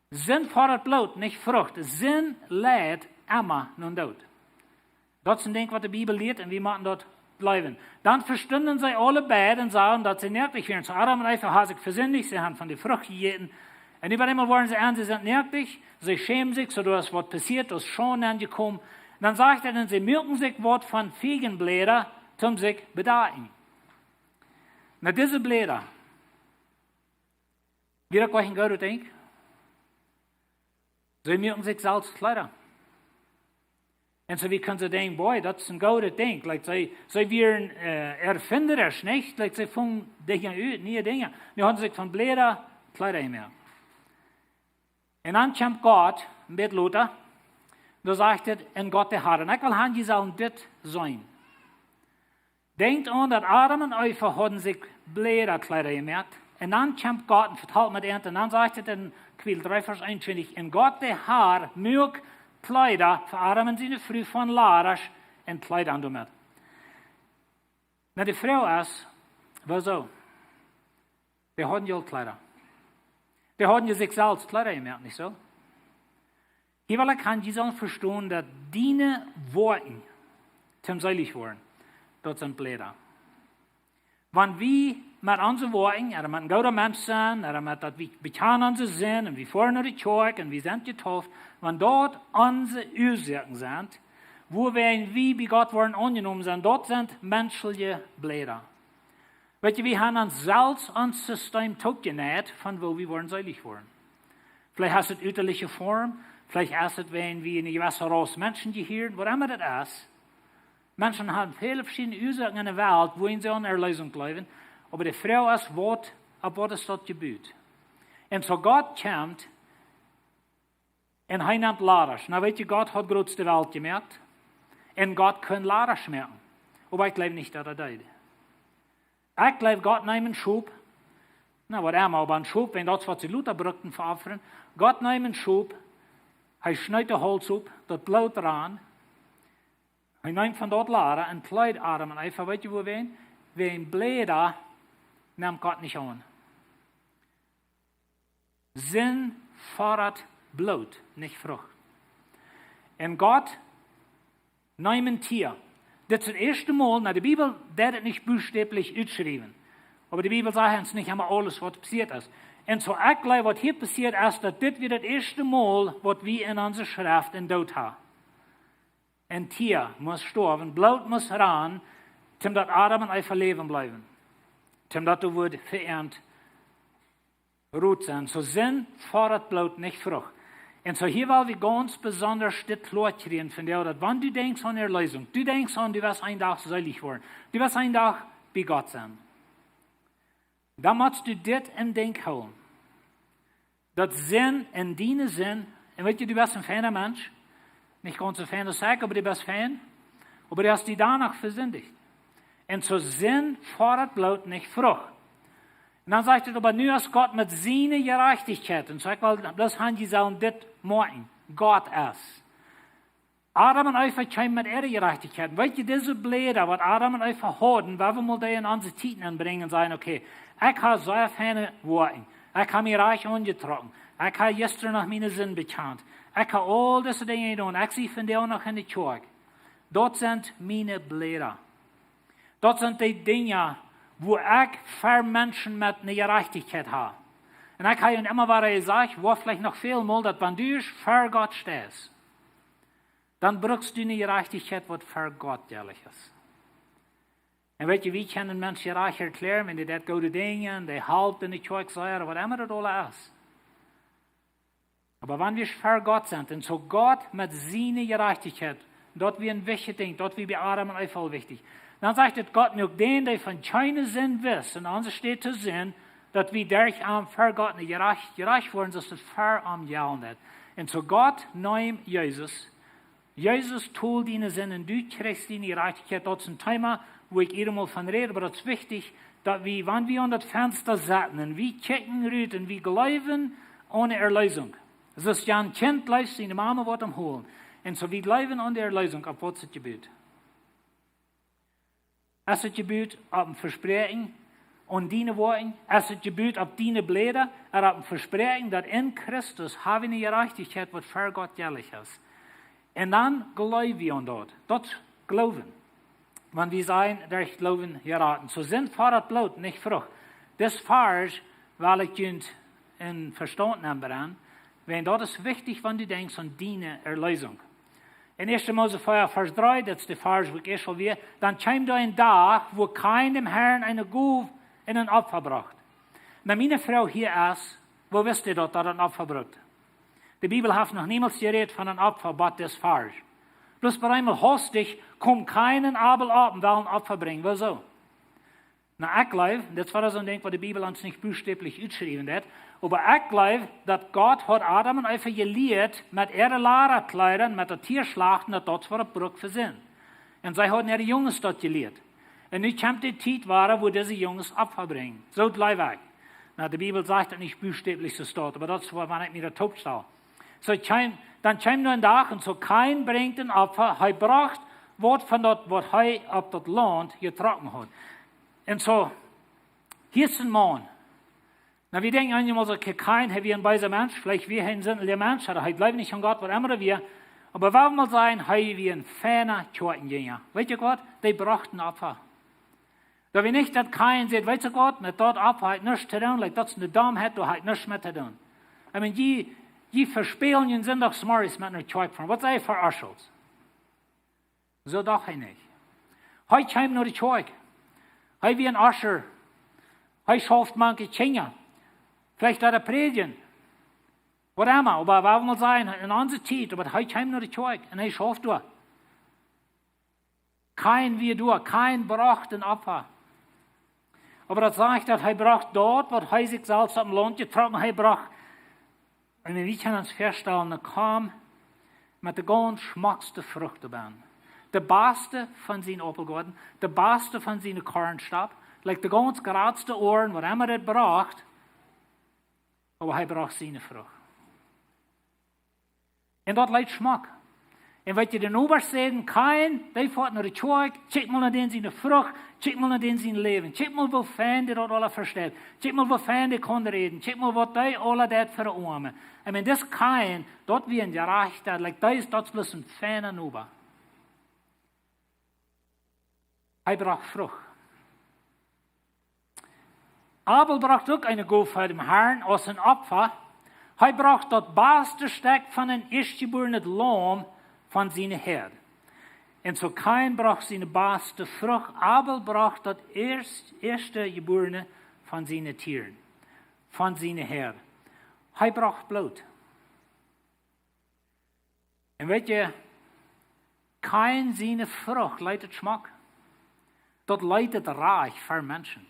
Sinn fordert Blut, nicht Frucht. Sinn lädt immer nur Tod. Das ist ein Ding, was die Bibel lehrt, und wir müssen dort bleiben. Dann verstanden sie alle beide und sagen, dass sie nervig werden. So Adam und Eva haben sich versündigt, sie haben von der Frucht gegessen. Und überall wollen sie an, sie sind nervig, sie schämen sich, so dass was passiert, das ist schon angekommen. Und dann sagt er, dann sie merken sich was von Feigenblätter, zum sich bedaten. Na, diese Blätter, wie das gleich ein guter Ding? Sie merken sich selbst Kleider. Und so wie können sie denken, boy, das ist ein guter Ding. Like, sie wären erfinderisch, nicht? Like, sie fangen Dinge an, neue Dinge. Die haben sich von Blätter Kleider gemacht. Und dann kommt Gott mit Luther. Da sagt er, in Gott der Herr. Und ich will haben, die sollen das sein. Denkt an, dass Adam und Eva haben sich Blätterkleider gemacht. Und dann kommt Gott und verteilt mit ihnen. Und dann sagt er in Kapitel 3, Vers 21, in Gott der Herr mögt Kleider für Adam und seine Frau von Larasch und Kleider an damit. Na, die Frau ist, wieso? Die haben ja Kleider. Die haben ja sich selbst Kleider gemacht, nicht so? Hier will ich die sollen verstehen, dass deine Worte zum Seilig werden. Das sind Blätter. Wenn wir mit unseren Worten, oder mit einem guten Mensch sind, oder mit dass wir bekannt unsere sind, und wir fahren nach der Kirche, und wir sind getauft, wenn dort unsere Ursachen sind, wo wir bei Gott worden angenommen sind, dort sind menschliche Blätter. Weißt du, wir haben uns selbst ans System genäht, von wo wir wollen seilig werden. Vielleicht hast du es äußerliche Form, vielleicht ist es, wenn wir eine gewisse Rasse Menschen gehören, was immer das ist. Menschen haben viele verschiedene Ursachen in der Welt, wohin sie an Erlösung glauben, aber die Frau ist, was ist das Gebot. Und so Gott kommt, und er nimmt Larasch. Na, weet je, Gott hat groß die Welt gemerkt, und Gott kann Larasch merken. Aber ich glaube nicht, dass deed. Ich glaube, Gott nimmt einen Schub, na, was immer, aber einen Schub, wenn das, was sie Luther brückten, veropfern, Gott nimmt einen Schub, er schneidet den Holz auf, das Blut dran, er nimmt von dort Lara und kleidet Adam und Eva, weißt du, wo wir wen Blätter nimmt Gott nicht an. Sinn fordert Blut, nicht Frucht. Und Gott nimmt ein Tier. Das ist das erste Mal, na, die Bibel wird nicht buchstäblich ausgeschrieben. Aber die Bibel sagt uns nicht immer alles, was passiert ist. Und so ich glaube, was hier passiert ist, dass das wieder das erste Mal, was wir in unserer Schrift in Tod haben. Ein Tier muss sterben, Blut muss ran, Tim dat Adam und Eva leben bleiben. Tim dat du wird verernt Rot sein. So sind fordert bloß nicht Frucht. Und so hier wollen wir ganz besonders das klar kriegen von der, dass wenn du denkst an Erlösung, du denkst an, du wirst einen Tag selig werden, du wirst einen Tag bei Gott sein. Dann musst du das im Denk holen. Das Sinn in deine Sinn, und weißt du bist ein feiner Mensch, nicht ganz ein feiner Sack, aber du bist fein, aber du hast die danach versündigt. Und so Sinn fordert bloß nicht Frucht. Und dann sagt er, aber nur ist Gott mit seiner Gerechtigkeit. Und sagt, weil das haben die sollen das machen. Gott ist. Adam und Eva kommen mit ihrer Gerechtigkeit. Weißt du, diese Blätter, was Adam und Eva hatten, wenn wir mal die in unsere Titen anbringen und sagen, okay, ich habe so feine Worte. Ich habe mich reich angetroffen. Ich habe gestern noch meine Sinn bekannt. Ich habe all diese Dinge getan. Ich sehe von dir noch in die Kirche. Dort sind meine Blätter. Dort sind die Dinge, wo ich für Menschen mit einer Gerechtigkeit habe. Und ich habe ihnen immer wieder gesagt, wo vielleicht noch viel mal, dass wenn du für Gott stehst, dann brauchst du eine Gerechtigkeit, was für Gott ehrlich ist. Und weißt du, wie kann ein Mensch gerecht erklären, wenn die das gute Dinge, die halten in die Kirche sagen, oder was immer das alles ist. Aber wenn wir für Gott sind, und so Gott mit seiner Gerechtigkeit, dort wie ein wichtiges Ding, dort wie bei Adam und Eva wichtig, dann sagt Gott mir, den, der von keinem Sinn wissen, und uns steht zu sehen, dass wir durch für Gott nicht gerecht wurden, dass das für am Jahren nicht. Und so Gott nimmt Jesus tut deine Sinn, und du kriegst deine Gerechtigkeit. Das ist ein Thema, wo ich jedem mal von rede, aber das ist wichtig, dass wir, wenn wir an das Fenster sitzen, und wir kicken rüt, und wir glauben ohne Erlösung. Es ist ja ein Kind, läuft seine Mama wird am holen. Und so wir glauben an die Erlösung, auf was es gebührt. Es ist gebührt auf ein Versprechen und deine Worte. Es ist gebührt auf deine Blätter, auf ein Versprechen, dass in Christus haben wir eine Gerechtigkeit, was für Gott ehrlich ist. Und dann glauben wir an dort. Das Glauben. Wenn wir sagen, durch Glauben geraten. So sind fordert bloß, nicht Frucht. Das ist falsch, weil ich in Verstand nehmen, wenn das ist wichtig, wenn du denkst an deine Erlösung. In 1. Mose 4, Vers 3, das ist der Vers, wo ich schon will, dann kam da ein Tag, wo kein dem Herrn eine Guf in ein Opfer bracht. Na, meine Frau hier ist, wo wisst ihr dort, dass ein Opfer bracht? Die Bibel hat noch niemals geredet von einem Opfer, aber das ist falsch. Bloß bei einmal hostig, kommt keinen Abel ab und will ein Opfer bringen. Wieso? Na, ich glaube, das war so ein Ding, was die Bibel uns nicht buchstäblich geschrieben hat, aber ich glaube, dass Gott hat Adam und Eva gelehrt, mit ihren Lehrerkleidern, mit der Tierschlachten, dass das war ein Bruch für Sinn. Und sie haben ihre Jungs dort gelehrt. Und nun kommt die Zeit, wo diese Jungs Opfer bringen. So glaube ich. Na, die Bibel sagt das nicht buchstäblich so dort, aber das war nicht mit der Topstall. So, dann kommt nur ein Tag, und so kein bringt ein Opfer, er braucht was von dort, was er auf das Land getrocknet hat. Und so, hier ist ein Mann. Na, wir denken einmal so, kein, wie ein weiser Mensch, vielleicht wir ein sinnlicher Mensch, oder er bleibt nicht an Gott, was immer wir. Aber wenn wir mal sagen, er wie ein feiner Kirchengänger. Weißt du Gott, die brachten Opfer. Da wir nicht, dass kein sieht, weißt du Gott, mit dort Opfer hat nichts zu tun, das eine Dame hat, da hat nichts mit zu tun. Ich meine, die verspielen den Sinn doch Smarties mit einer Kirche. Was ist für Arschels? So doch nicht. Heute kommt nur die Kirche. Heute wie ein Ascher. Heute schafft manche Kinder. Vielleicht hat er predigen. Was immer. Aber wir wollen sagen, in unserer Zeit, aber heute kommt nur die Kirche. Und er schafft du. Kein wie du, kein braucht ein Opfer. Aber das sagt, dass er braucht dort, was er sich selbst am Land getroffen hat, er braucht. Und wir können uns feststellen, er kam mit der ganz schmacksten Frucht dabei. Der beste von seinen Apfelgarten, der beste von seinen Kornstab, like der ganz geradste Ohren, was immer er braucht, aber er braucht seine Frucht. Und dort leid Schmack. Und wenn ihr den Obersten kein, der fährt nach der Kirche, check mal nach denen seine Frucht, check mal nach denen sein Leben, check mal, wo Fan die dort alle versteht, check mal, wo Fan die kann reden, check mal, was die alle dort für Arme. Ich meine, das kein, dort wie ein Gerechter, like das ist dort bloß ein feiner Nuber. Er braucht Frucht. Abel braucht auch eine Gabe für den Herrn als ein Opfer. Er braucht das beste Stück von einem erstgeborenen Lamm von seiner Herde. Und so Kain braucht seine beste Frucht, Abel braucht das erste Geborene von seinen Tieren, von seinen Herren. Er braucht Blut. Und weet je, Kain seine Frucht leitet Schmack. Dat leitet reich für Menschen.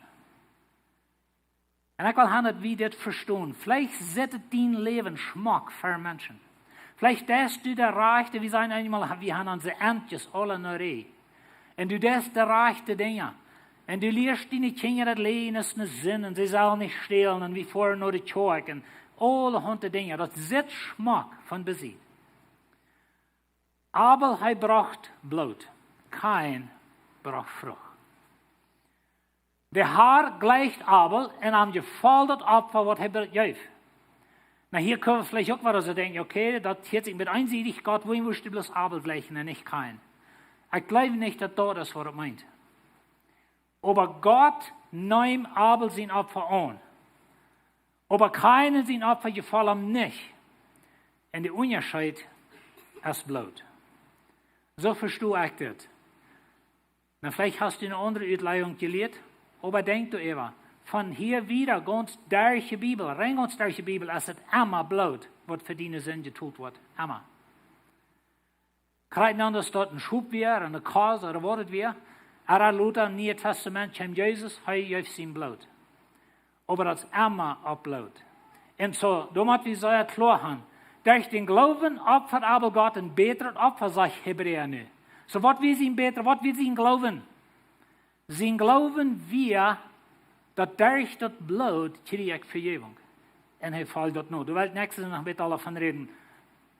Und ich will haben, wie das verstehen. Vielleicht setzt dein Leben Schmack für Menschen. Vielleicht das du der Reichte, wir sagen einmal, wir haben unsere Entjes alle noch rei. Und du das der reichte Dinge. Und du lehrst deine Kinder das Leben ist nicht Sinn, und sie sollen nicht stehlen, und wie vorher nur die Zeug, und alle hundert Dinge. Das setzt Schmack von Besitz. Abel, er braucht Blut. Kain braucht Frucht. Der Haar gleicht Abel, und am Gefall das Opfer, was er begeht. Na, hier können wir vielleicht auch mal so denken, okay, das hat sich mit einsichtig Gott, wohin musst du bloß Abel gleichen und nicht Kain. Ich glaube nicht, dass das was er meint. Aber Gott nimmt Abel sein Opfer an. Aber Kain sein Opfer gefällt ihm nicht. Und der Unterschied ist Blut. So verstehe ich das. Na, vielleicht hast du eine andere Uitlegung gelehrt, aber denk du immer, von hier wieder ganz Derch Bibel, rein ganz Derch Bibel, als het immer Blut, was für deine Sünde tut wird. Immer. Krijgt dan dat dort ein Schub weer, eine Kase oder was es weer. Er Luther im Neuen Testament, kam Jesus, hij heeft zijn Blut. Aber das ist immer auf Blut. Und so, damit wir so klar haben, durch den Glauben opfert aber Gott ein beteres Opfer, sagt Hebräer nu. So, was will sie beter, was will sie glauben? Sie glauben wir, dass durch das Blut kriege ich Vergebung. Und er fällt das nur. Du willst nächstes noch mit alle von reden.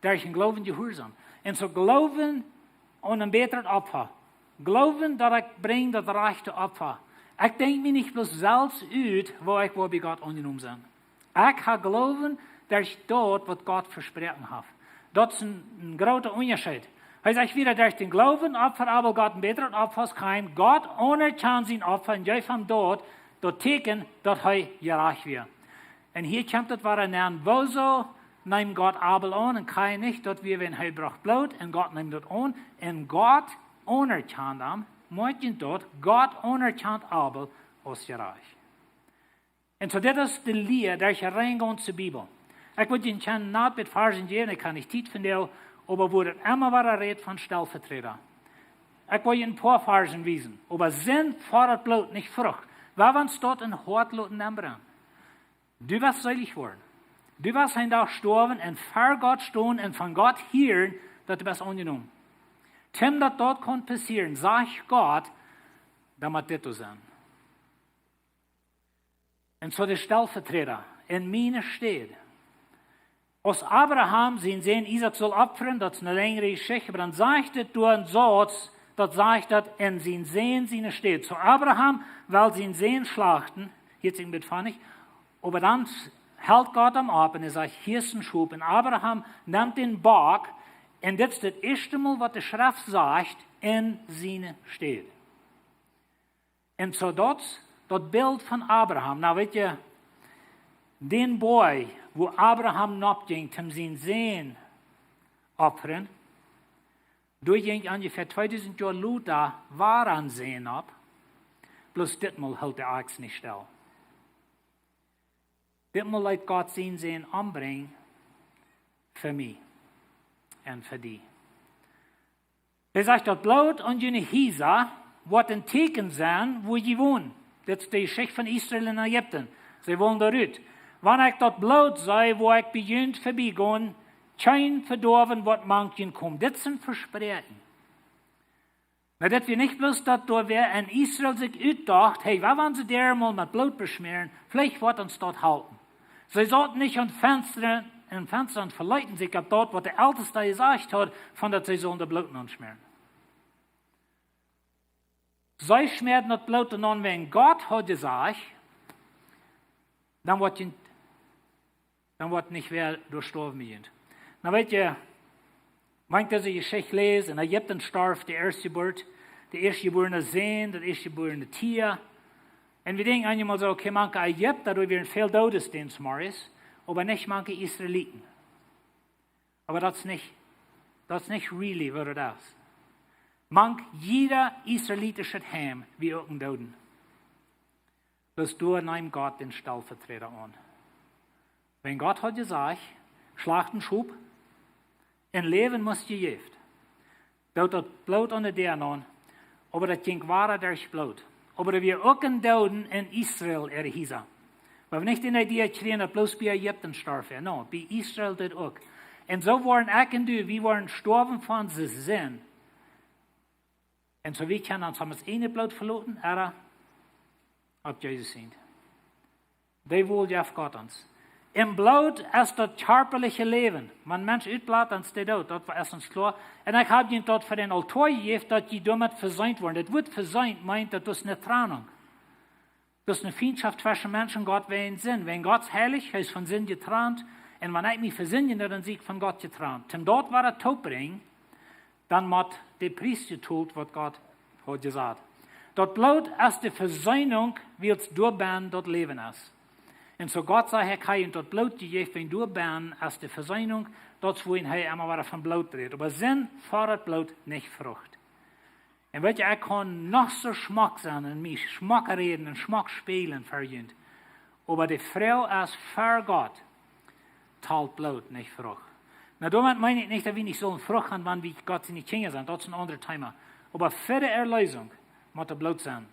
Durch den Glauben gehorsam. Und so glauben an ein beteres Opfer. Glauben, dass ich bringe das rechte Opfer. Ich denke mir nicht bloß selbst uit, wo ich bei Gott angenommen bin. Ich habe glauben, durch dort, was Gott versprochen hat. Das ist ein großer Unterschied. Er sagt wieder, durch den Glauben opfert aber Gott ein beteres Opfer als kein. Gott anerkennt sein Opfer und ich von dort, das Teken, dass er gerecht wird. Und hier kommt das, was er nennt, wo so, nimmt Gott Abel an und kein nicht, dass wir, wenn er braucht Blut, und Gott nimmt das an, und Gott anerkennt ihn, meint dort, Gott anerkennt Abel als gerecht. Und so das ist die Lehre, der ich reingehe zur Bibel. Ich würde Ihnen gerne nicht mit Versen geben, ich kann nicht Zeit finden, aber wo das immer war, redet von Stellvertreter. Ich will Ihnen ein paar Versen wiesen. Aber Sinn fordert Blut, nicht Frucht. Wer uns dort ein Hortloten anbringen? Du wirst selig worden. Du wirst ein Tag sterben und vor Gott stehen und von Gott hören, dass du bist angenommen. Tim, das dort kann passieren, sag Gott, damit das so sein. Und so der Stellvertreter in mir steht. Als Abraham sein Sehen Isaac soll opfern, das ist eine längere Geschichte, aber dann sagt es durch einen Satz, das sagt das in sein Sehen seine steht. So Abraham will sein Sehen schlachten, jetzt mit Pfannig, aber dann hält Gott am ab und er sagt, hier ist ein Schub. Und Abraham nimmt den Bock und das ist das erste Mal, was die Schrift sagt, in seine steht. Und so das Bild von Abraham, na weet je, den Boy, wo Abraham abging, um sein Sehen opfern, durchging ungefähr 2000 Jahre Luther war an Sehen ab, bloß ditmal hält der Axt nicht still. Ditmal lässt Gott sein Sehen anbringen für mich und für die. Er sagt, das Blut und jene Hisa wird ein Teken sein, wo sie wohnen. Das ist die Geschichte von Israel in Ägypten. Sie wollen da rüt. Wenn ich das Blut sei, wo ich beginnt vorbeigehen, kein verdorben, was manchen kommt. Das sind Versprechen. Na, das wir nicht bloß, dass da wer in Israel sich utdacht, hey, wenn sie der mal mit Blut beschmieren, vielleicht wird uns dort halten. Sie sollten nicht an Fenstern verleiten sich ab dort, was der Älteste gesagt hat, von der sie sollen das Blut anschmieren. Sie schmieren das Blut an, wenn Gott hat gesagt, dann wird nicht wer durchstorben wird. Na, weet je, wenn ich die Geschichte lese, in Ägypten starb der erstgeborene Sehen, das erstgeborene Tier. Und wir denken einmal so, okay, manche Ägypter, da werden viel Todesdienst morgens, aber nicht manche Israeliten. Aber das ist nicht really, was das ist. Mank jeder israelitische Heim wie auch ein Doden. Bloß du nimm Gott den Stellvertreter an. Wenn Gott hat gesagt, schlacht einen Schub, ein Leben muss gegeben. Dat Blut an der an, aber das ging wahrer durch Blut. Aber wir auch ein Doden in Israel hießen. Wir haben nicht in der Idee gekriegt, dass bloß bei Ägypten starben. No, bei Israel das auch. Und so waren auch und du, wir waren gestorben von sie Sinn. Und so wie können uns haben das eine Blut verloren, aber ob Jesus sind. Die wohl ja Gott uns. Im Blut ist das körperliche Leben. Wenn ein Mensch uitblatt, dann steht das. Das war erstens klar. Und ich habe ihnen dort für den Altar gegeben, dass die damit versäumt wurden. Das wird versäumt, meint, das ist eine Trennung. Das ist eine Feindschaft zwischen Menschen und Gott, wer Sinn. Wenn Gott heilig, er ist von Sinn getrennt. Und wenn ich mich versündige, dann sieg von Gott getrennt. Zum dort war er Taubring, dann muss der Priester tun, was Gott hat gesagt. Das Blut ist die Versöhnung, wie es durchbahn, dort Leben ist. Und so Gott sagt, Herr Kai, und das Blut gegeben, wenn durchbahn, ist die Versöhnung, dort wo ihn er immer wieder von Blut redet. Aber Sinn fordert Blut nicht Frucht. Und weet je, ich kann noch so Schmack sein und mich Schmack reden und Schmack spielen für ihn. Aber die Frau ist für Gott, teilt Blut nicht Frucht. Na, damit meine ich nicht, dass wir nicht so eine Frucht haben, wenn wir Gott sie nicht Kinder sind. Das ist ein anderes Thema. Aber für die Erlösung muss der Blut sein.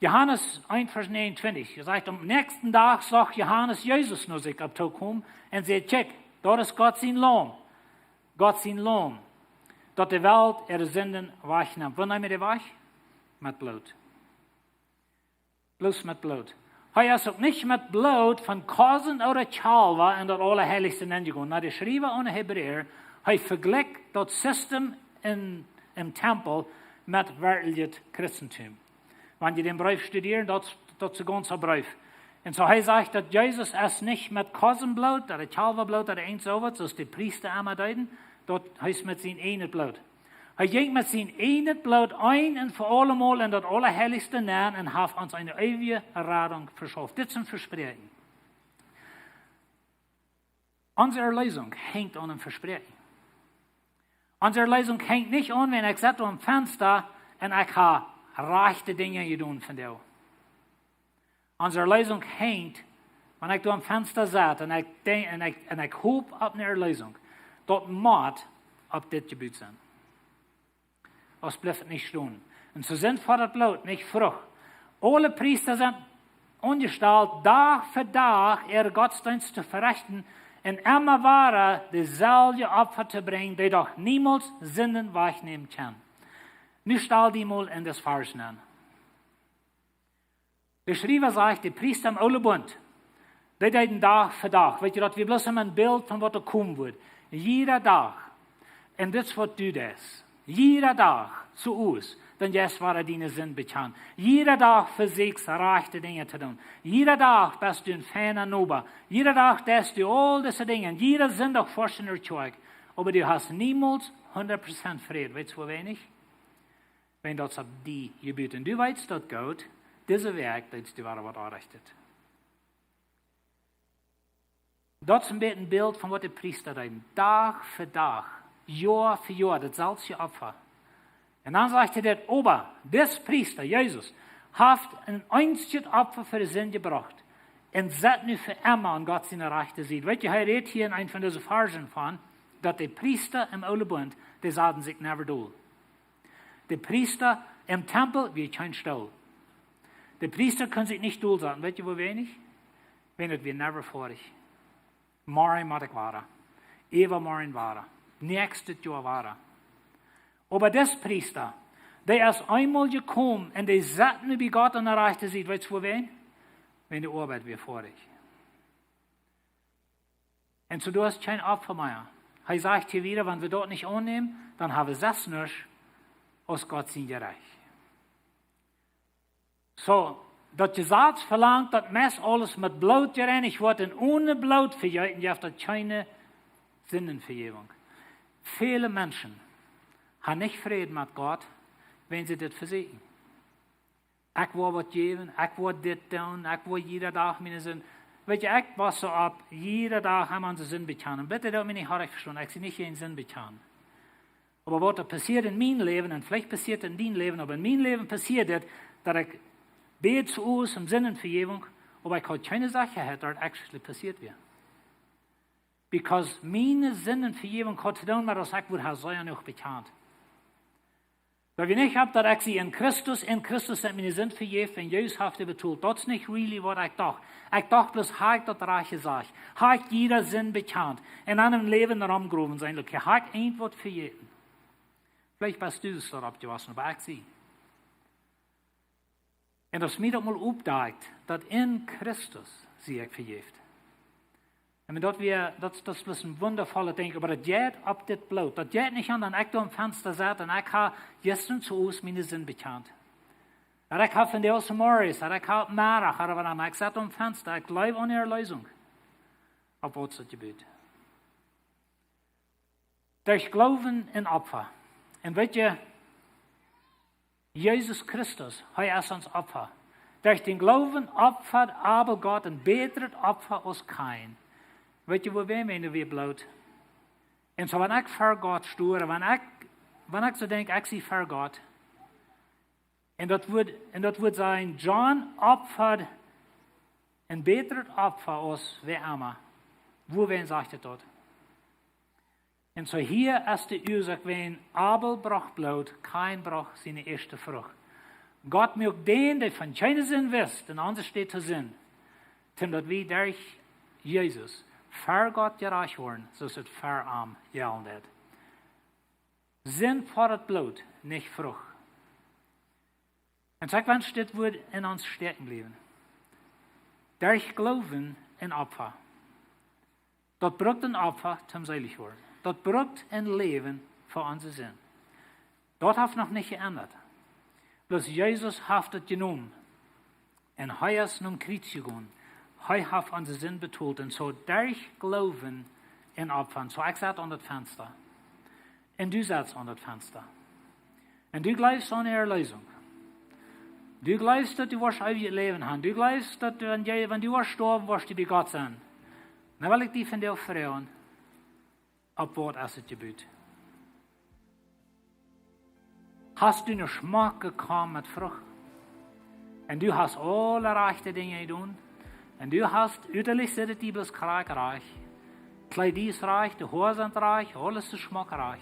Johannes 1, Vers 29, er sagt, am nächsten Tag sagt Johannes Jesus nur sich abzukommen und sagt, check, dort ist Gott sein Lohn. Gott sein Lohn. Dat die Welt ihre Sünden wegnimmt. Wann nehmen wir die weg? Mit Blut. Bloß mit Blut. Hij is ook nicht mit Blut von Kosen oder Chalva in das Allerheiligste hingegangen. Na, die schrieben ohne Hebräer, hij vergleicht das System im Tempel mit wirklichem Christentum. Wenn ihr den Brief studieren, das ist ein ganzer Brief. Und so er sagt, dass Jesus es nicht mit Kosenblut oder Chalva-Blut oder eins sowas, das die Priester einmal deuten, das heißt mit sein eines Blut. Er ging mit sein eines Blut ein und vor allem mal in das Allerheiligste nähen und hat uns eine ewige Errettung verschafft. Das ist ein Versprechen. Unsere Erlösung hängt an einem Versprechen. Unsere Erlösung hängt nicht an, wenn ich sitze am Fenster und ich habe rechte Dinge getan von dir. Unsere Erlösung hängt, wenn ich am Fenster sitze und ich hoffe auf eine Erlösung. Das muss auf das Gebot sein. Das bleibt nicht stehen. Und so sind vor das Blut nicht Frucht. Alle Priester sind angestellt, Tag für Tag ihre Gottesdienste zu verrichten und immer weiter dieselbe Opfer zu bringen, die doch niemals Sünden wegnehmen kann. Nu stell die mal in das Vers an. Der Schreiber sagt, die Priester im Alten Bund, die deuten Tag für Tag. Weet je, dat wir bloß immer ein Bild von was da kommen wird. Jeder Tag. Und das, was du das. Jeder Tag so aus, denn jetzt war deine Sinn bekannt. Jeder Tag versuchst rechte Dinge zu tun. Jeder Tag bist du ein feiner Nober. Jeder Tag tust du all diese Dinge. Jeder sind auch Forschender Zeug. Aber du hast niemals 100% Frieden. Weißt du, wo wenig? Wenn das auf die Gebote du weißt, das geht, diese Werk, das die wahre was errichtet. Das ist ein Bild von was die Priester tun. Tag für Tag. Jahr für Jahr, das salzige Opfer. Und dann sagt er, der Ober, des Priester, Jesus, hat ein einziges Opfer für die Sünde gebracht. Und set nu für immer an Gott seine Rechte sieht. Weißt du, er redet hier in einem von diesen Versen von, dass die Priester im Alten Bund, die sagen sich never do. Die Priester im Tempel, wie kein Stuhl. Die Priester können sich nicht dull sagen. Weißt du, wo wenig? Wenn es wir never vorig. Morgen muss ich waren. Eva morgen waren. Nächstes Jahr war. Aber das Priester, der ist einmal gekommen und der satt wie Gott an der Rechte sieht, weißt du für wen? Wenn die Arbeit wir vorig. Und so du hast kein Opfer mehr. Er sagt hier wieder, wenn wir dort nicht annehmen, dann haben wir das nicht aus Gott sein Reich. So, das Gesetz verlangt, dass Mess alles mit Blut gereinigt wird und ohne Blut verjährt, ihr habt das keine Sündenvergebung. Viele Menschen haben nicht Frieden mit Gott, wenn sie das versuchen. Ich will was geben, ich will das tun, ich will jeden Tag meine Sinn. Weet je, ich was so ab, jeden Tag haben wir unsere Sinn bekannt. Bitte, da mich nicht hart verstanden, ich sie nicht jeden Sinn bekannt. Aber wat er passiert in mijn leven, en vielleicht passiert in dien leven, aber in mijn leven passiert het, dat ik bete zu uns im Sinne Vergebung, aber ich habe keine Sache hat, dort actually passiert wäre. Because meine Sinnen Vergebung hat zu tun, mit das ich wurde sehr noch bekannt. Weil wenn ich habe, dass ich sie in Christus sind meine Sinnen vergeben, wenn Jesus hat betont, das ist nicht really, was ich dachte. Ich dachte bloß, habe ich das reiche Sache, habe ich jeder Sinn bekannt, in einem Leben herumgerufen sein, okay, habe ich ein Wort vergeben. Vielleicht bist du es dort abgewaschen, aber ich sie. Und das mir doch mal aufgedacht, dass in Christus sie ich vergeeft. Und dat is een wondervolle ding, maar dat jij op dit bloot, dat jij niet aan ik door een venster zat en ik ga gisteren zu ons mijn zin bekend. En ik ga van de Osse Morris, en ik ga op Marach, en ik zat op een venster, ik leef aan je leuzing. Op wat ze gebeurt. Durch Gloowen in Opfa. En weet je, Jezus Christus, hij is ons Opfer. Durch den Gloowen opfert aber Gott een beter Opfer als kein. Weet je, waar wij weer bloot? En zo, wanneer ik voor God stoer, wanneer ik zo denk, ik zie voor God. En dat wordt zijn, John opfert een beter Opfer als wij allemaal. Wohin sagt er dat? En zo hier is de oorzaak, wen Abel brach bloot, kein brach zijn eerste vrucht. God mögt den, der von keiner Sinn wisst, en anders steht zu Sinn, tim dat wie durch Jesus für Gott gerecht worden, so ist es für am gelten. Sinn fordert Blut, nicht Frucht. Und sag, wann steht wird in uns stecken bleiben. Durch Gloowen in Opfer. Dat brucht ein Opfer zum selig worden. Dat brucht ein Leben für unseren Sinn. Dat hat noch nicht geändert. Bloß Jesus hat es genommen. Und er ist nun Kreuz gegangen. Er hat unseren Sinn betont. Und so durch Gloowen in Opfer. So ich saß an das Fenster. Und du saßt an das Fenster. Und du glaubst an die Erlösung. Du glaubst, dass du wirst ewig Leben haben. Du glaubst, dass du, wenn du wirst sterben, wirst du bei Gott sein. Dann will ich dich von dir fragen, ob was ist es gebüht. Hast du einen Geschmack bekommen mit Frucht? Und du hast alle rechte Dinge getan. Und du hast, uiterlich sind die bloß reich. Kleidis reich, die Haare sind reich, alles ist schmackreich.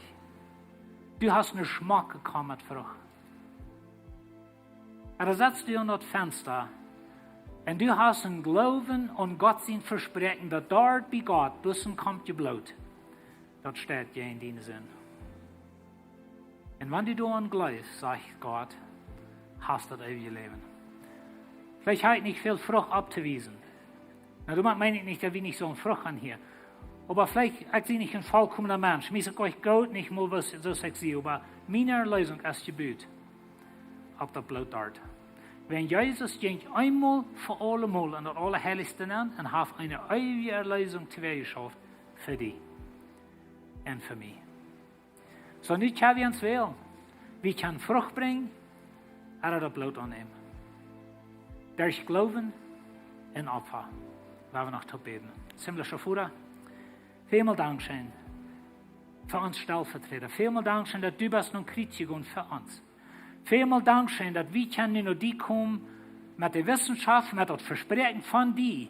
Du hast einen Geschmack bekommen mit Frucht. Und da setzt du an das Fenster und du hast ein Glauben und Gott sein Versprechen, dass dort bei Gott bloß kommt geblut. Das steht ja in deinem Sinn. Und wenn du daran glaubst, sagt Gott, hast du das ewige Leben. Vielleicht hat nicht viel Frucht abzuweisen. Na, du meinst nicht, dass wir nicht so eine Frucht haben hier. Aber vielleicht ist sie nicht ein vollkommener Mensch. Mir sagt euch Gott nicht mal, was so sexy, aber meine Erlösung ist gebüht. Auf das Blut dort. Wenn Jesus ging einmal für alle Mal an das Allerheiligste an und hat eine ewige Erlösung geschafft für dich und für mich. So nicht können wir uns wählen. Wir können Frucht bringen, oder das Blut annehmen. Durch Gloowen in Opfer. Laten wir noch zu beten. Himmlischer Vater, vielmal Dankeschön für uns Stellvertreter. Vielmal Dankeschön, dass du bist nun kritisch und für uns. Vielmal Dankeschön, dass wir können nur die kommen mit der Wissenschaft, mit dem Versprechen von dir,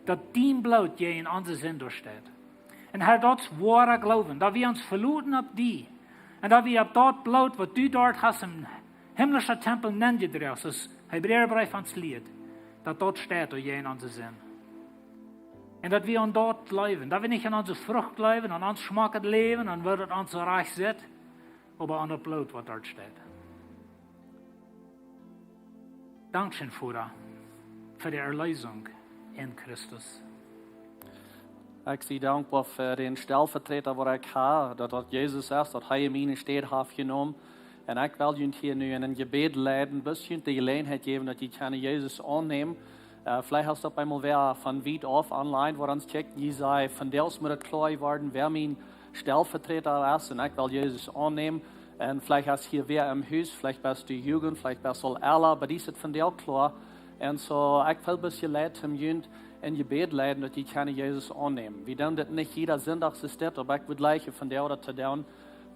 dass dein Blut je in unseren Sinn durchsteht. Und Herr, das wahre Glauben, dass wir uns verlauten auf die und dass wir auf das Blut, was du dort hast im himmlischen Tempel nennt dir das Hebräerbrief ans Lied, dass dort steht je in unseren Sinn. Und dass wir an dort leben, dass wir nicht an unsere Frucht leben, an uns schmackend leben, an wo das uns so reich sind, aber an das Blut, was dort steht. Dankeschön, Vater, für die Erlösung in Christus. Ich bin dankbar für den Stellvertreter, wo ich habe, dass Jesus ist, dass er meine Städte hat genommen. Und ich will Ihnen hier nu in ein Gebet leiten, bis Ihnen die Gelegenheit geben, dass Sie Jesus annehmen. Vielleicht hast du einmal wer von weit auf online, wo uns checkt, die sei von der aus mir klar geworden, wer mein Stellvertreter ist. Und ich will Jesus annehmen. Und vielleicht hast du hier wer im Haus, vielleicht bist du Jugend, vielleicht bist du älter, aber die sind von dir klar. Und so, ich will ein bisschen Leute im Jugend in Gebet leiten, dass die Jesus annehmen. Wir denken, dass nicht jeder Sonntag ist, aber ich würde gleich von der oder zu der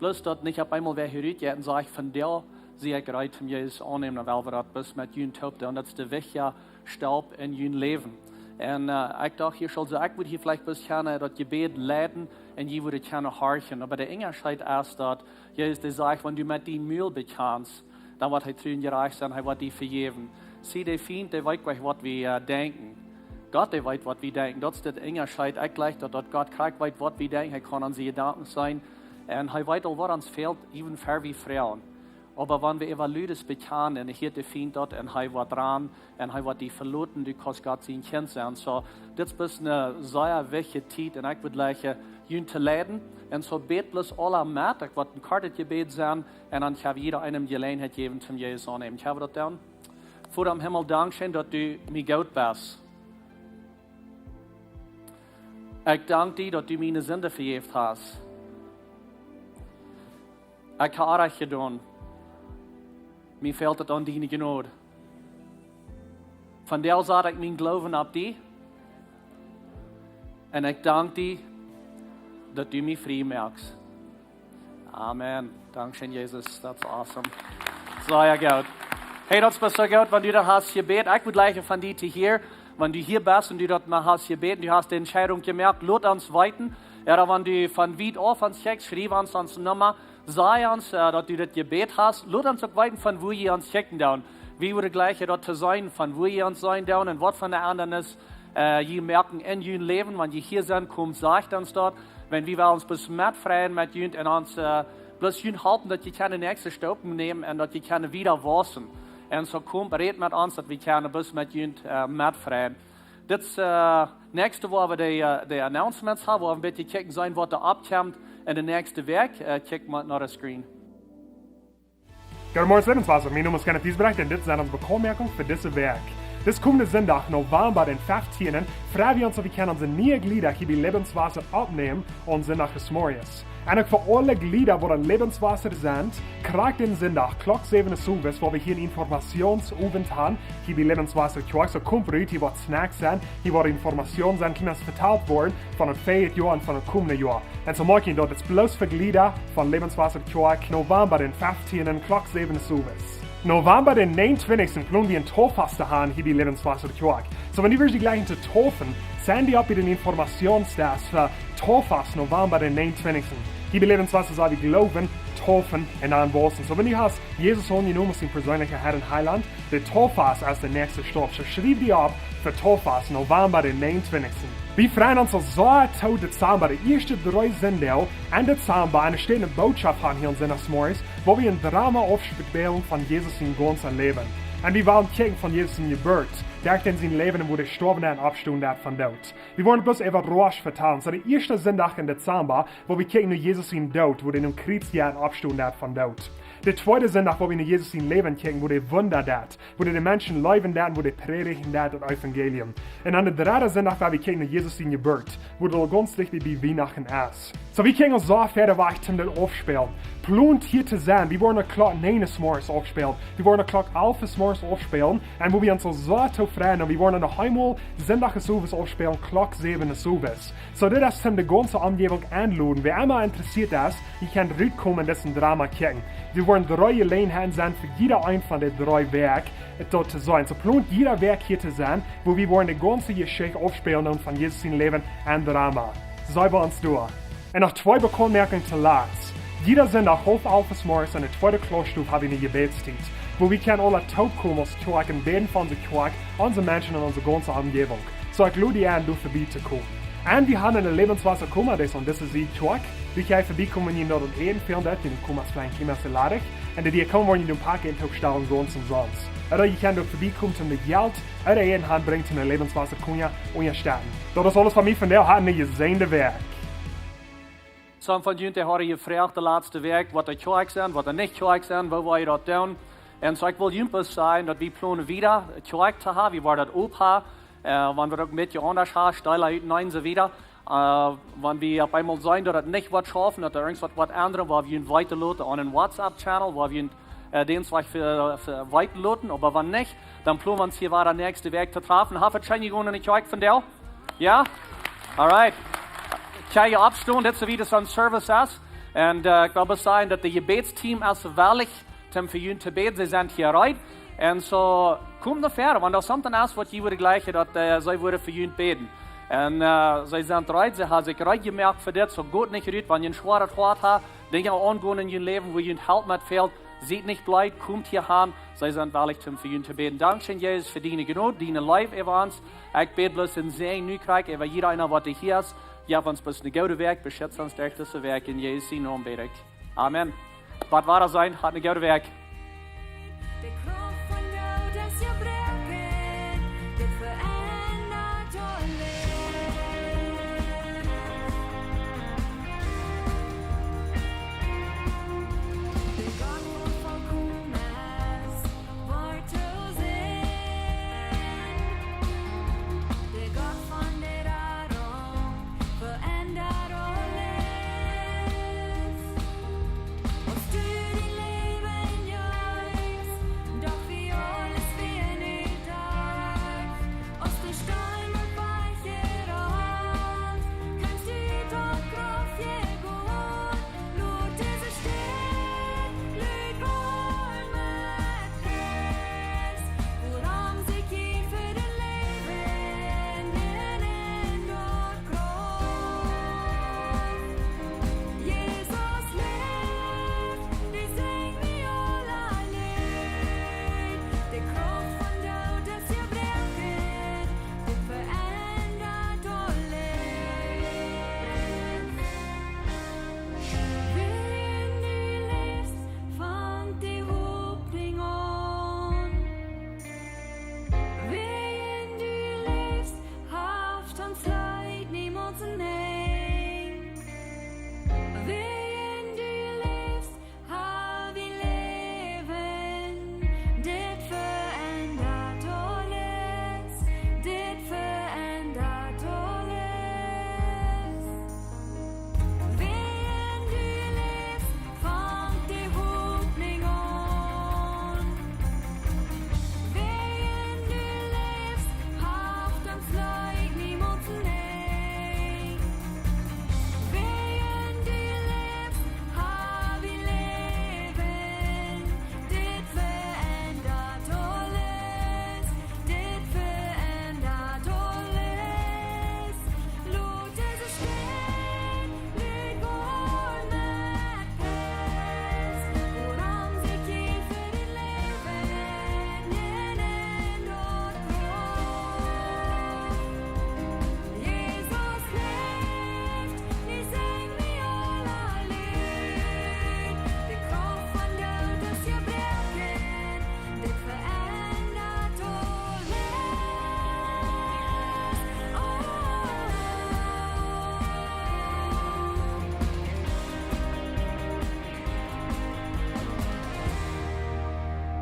bloß dort nicht auf einmal wer hier rührt, und sage ich, von der sehe ich bereit, um Jesus annehmen, weil wir das bis mit jün taubte. Und das ist der wichtige Staub in jün Leben. Und ich dachte, hier soll so, ich würde hier vielleicht bis gerne das Gebet leiten und ich würde gerne horchen. Aber der Unterschied ist, dass Jesus der sagt, wenn du mit die Müll bekannst, dann wird er drüben gerecht sein, er wird die vergeben. Sie, der Feind, der weiß, was wir denken. Gott, der weiß, was wir denken. Das ist der Unterschied. Ich glaube, dass Gott kriegt, weiß, was wir denken. Er kann an sie Gedanken sein. Und er weiß auch, was uns fehlt, even für wie Frauen. Aber wenn wir evaluieren bekennen, und hier der Feind dort, und er war dran, und er war die verloren, du kannst Gott sein Kind sein. So, das ist eine sehr wichtige Zeit, und ich würde gleich jün zu leiden. Und so bet bloß alle mit, ich würde ein Kartengebet sein, und dann habe jeder einem Gelegenheit geben, zum Jesus annehmen. Ich habe das dann. Vor dem Himmel, Dankeschön, dass du mir gut bist. Ich danke dir, dass du meine Sünde vergeben hast. Ich habe recht getan. Mir fehlt es an deine Gnade. Von der Seite ich mein Glauben auf dich. Und ich danke dir, dass du mich frei machst. Amen. Dankeschön, Jesus. Das ist awesome. Sehr gut. Hey, das ist so gut, wenn du das hast gebeten. Ich würde gleich von dir hier, wenn du hier bist und du das mal hast gebeten, du hast die Entscheidung gemerkt, lot uns weiten. Oder wenn du von weit auf uns checkst, schreib uns unsere Nummer, sag uns, dass du das Gebet hast, lot uns auch weiten, von wo ihr uns checken down. Wie würde gleich dort zu sein, von wo ihr uns sein down und was von der anderen ist, ihr merken in ihrem Leben, wenn ihr hier sind, kommt, sagt uns dort, wenn wir uns bis mit freien mit jünt und uns bloß jünt halten, dass ihr keine nächste Stoppen nehmen und dass ihr keine wieder waschen. Und so kommt, red mit uns, dass wir keine bis mit jünt mitfreien. Das nächste Woche die Announcements haben, wo wir ein bisschen checken sein, was da abkommt in der nächsten Werk. Check mal nach der Screen. Guten Morgen, Lebenswasser. Mein Name ist Kenneth Diesbrecht und das sind unsere Bemerkungen für dieses Werk. Das kommende Sonntag, November den 15. freuen wir uns, dass wir unsere neue Glieder hier bei Lebenswasser aufnehmen und Sonntag des Morgens. Und für alle Glieder, die in Lebenswasser sind, kriegt den Sonntag, Klock 7 Uhr, wo wir hier einen Informationsabend haben, hier bei Lebenswasser Kirche. So kommt rein, hier wird Snacks sein, hier wird Informationen sein, die verteilt worden von dem fähigen Jahr und von dem kommenden Jahr. Und so morgen dort ist bloß für Glieder von Lebenswasser Kirche, November den 15. Klock 7 Uhr. November den 29. planen wir ein Torfasten haben hier bei Lebenswasser Kirche. So wenn wir die gleichen zu taufen, sind die auch bei den Informationsdags für Torfast November den 29. Hier bei Lebenswasser soll wir glauben, taufen und anwachsen. So wenn du hast Jesus angenommen als dein persönlicher Herr und Heiland, der Torfast als der nächste Stopp. So schreib die ab für Torfast November den 29. Wir freuen uns so tot Dezember, die ersten 3 Sendungen in Dezember, eine stehende Botschaft haben hier in Sinnesmorgens, wo wir ein Drama aufspielen von Jesus im ganzen Leben. Und wir wollen kijken von Jesus in Geburt, direkt in sein Leben, wo der gestorben und abgestoßen hat von dort. Wir wollen bloß etwas rasch vertellen. So der erste Sonntag in Dezember, wo wir kijken nur Jesus in Tod, wo der im Kriegsjahr abgestoßen hat von dort. Der zweite Sonntag, wo wir nur Jesus in Leben kijken, wo der Wunder dat, wo der Menschen leben dat, wo der predigen dat, das Evangelium. Und an der dritte Sonntag, wo wir kijken nur Jesus in Geburt, wo der ganz licht wie Weihnachten ist. So wir kijken uns so verder, was ich das aufspielen. Plant hier zu sein, wir wollen eine Klock 9 des Morgens aufspielen, wir wollen eine Klock 11 des Morgens aufspielen, und wo wir uns so zu freuen, und wir wollen noch einmal Sonntag des Uwes aufspielen, Klock 7 des Uwes. So das ist die ganze Umgebung einladen. Wer immer interessiert ist, ihr könnt reinkommen in diesen Drama kijken. Wir wollen 3 Gelegenheiten sein für jeder ein von den 3 Werken dort zu sein. So plant jeder Werk hier zu sein, wo wir wollen die ganze Geschichte aufspielen und von Jesus in Leben ein Drama. Sei bei uns durch. Und noch 2 Bemerkungen zu Lars. Jeder Sonntag halb 11 des Morgens in der 2. Klosterstube haben wir eine Gebetszeit, wo wir können alle taubkommen als Kirche und beten von der Kirche, unsere Menschen und unsere ganze Umgebung. So ich lade dich ein, du vorbeizukommen. Und wir haben in der Lebenswasser gekommen, das ist die Kirche. Wir können vorbeikommen, wenn ihr dort und Eden findet, wenn ihr kommt als kleine Kinder zu laden. Und die kommen, wenn ihr ein paar Geld aufstellen, sonst und sonst. Oder ihr könnt dort vorbeikommen, um das Geld oder jeden Hand bringt in der Lebenswasser Kunja und ihr starten. Das ist alles von mir, von der hat eine gesehene Werk. Some von euch haben gefragt, das letzte Werk, was die Kirche sind, was die nicht Kirche sind, wo wir das tun. Und so ich will jedenfalls sagen, dass wir planen wieder Kirche zu haben, wie war das Opfa, wenn wir das ein bisschen anders haben, steiler hinein so wieder. Wenn wir auf einmal sagen, dass das nicht was schaffen, dass da irgendwas was anderes, wo wir ihn weiterladen an einen WhatsApp-Channel, wo wir den zwar für weiterladen, aber wenn nicht, dann planen wir uns hier weiter nächste Werk zu treffen. Haben wir schon eine Kirche von der? Ja? Alright. Kann je opstaan, dat is wie dat zo'n service is. Und ich will sagen, dass das Gebetsteam ist wirklich für ihn zu beten. Sie sind hier rein. Und so, komm nach vorne. Wenn das something ist, was ich würde gleich, dass sie würde für ihn beten. Und sie sind rein. Sie haben sich rein gemerkt für das. So gut nicht rührt, wenn ihr ein schweres Wort habt, Dinge angehen in ihrem Leben, wo ihr Halt mit fehlt. Seht nicht bleibt, kommt hier an. Sie sind wirklich für ihn zu beten. Dankeschön, Jesus, für deine Gnade, deine Life über uns. Ich bete bloß in Segen, Nükreich, über jeder einer, was hier ist. Ja, uns bis eine gute Werk, beschützt uns durch das Werk in Jesu Namen bete ich. Amen. Was war das sein? Hat eine gute Werk.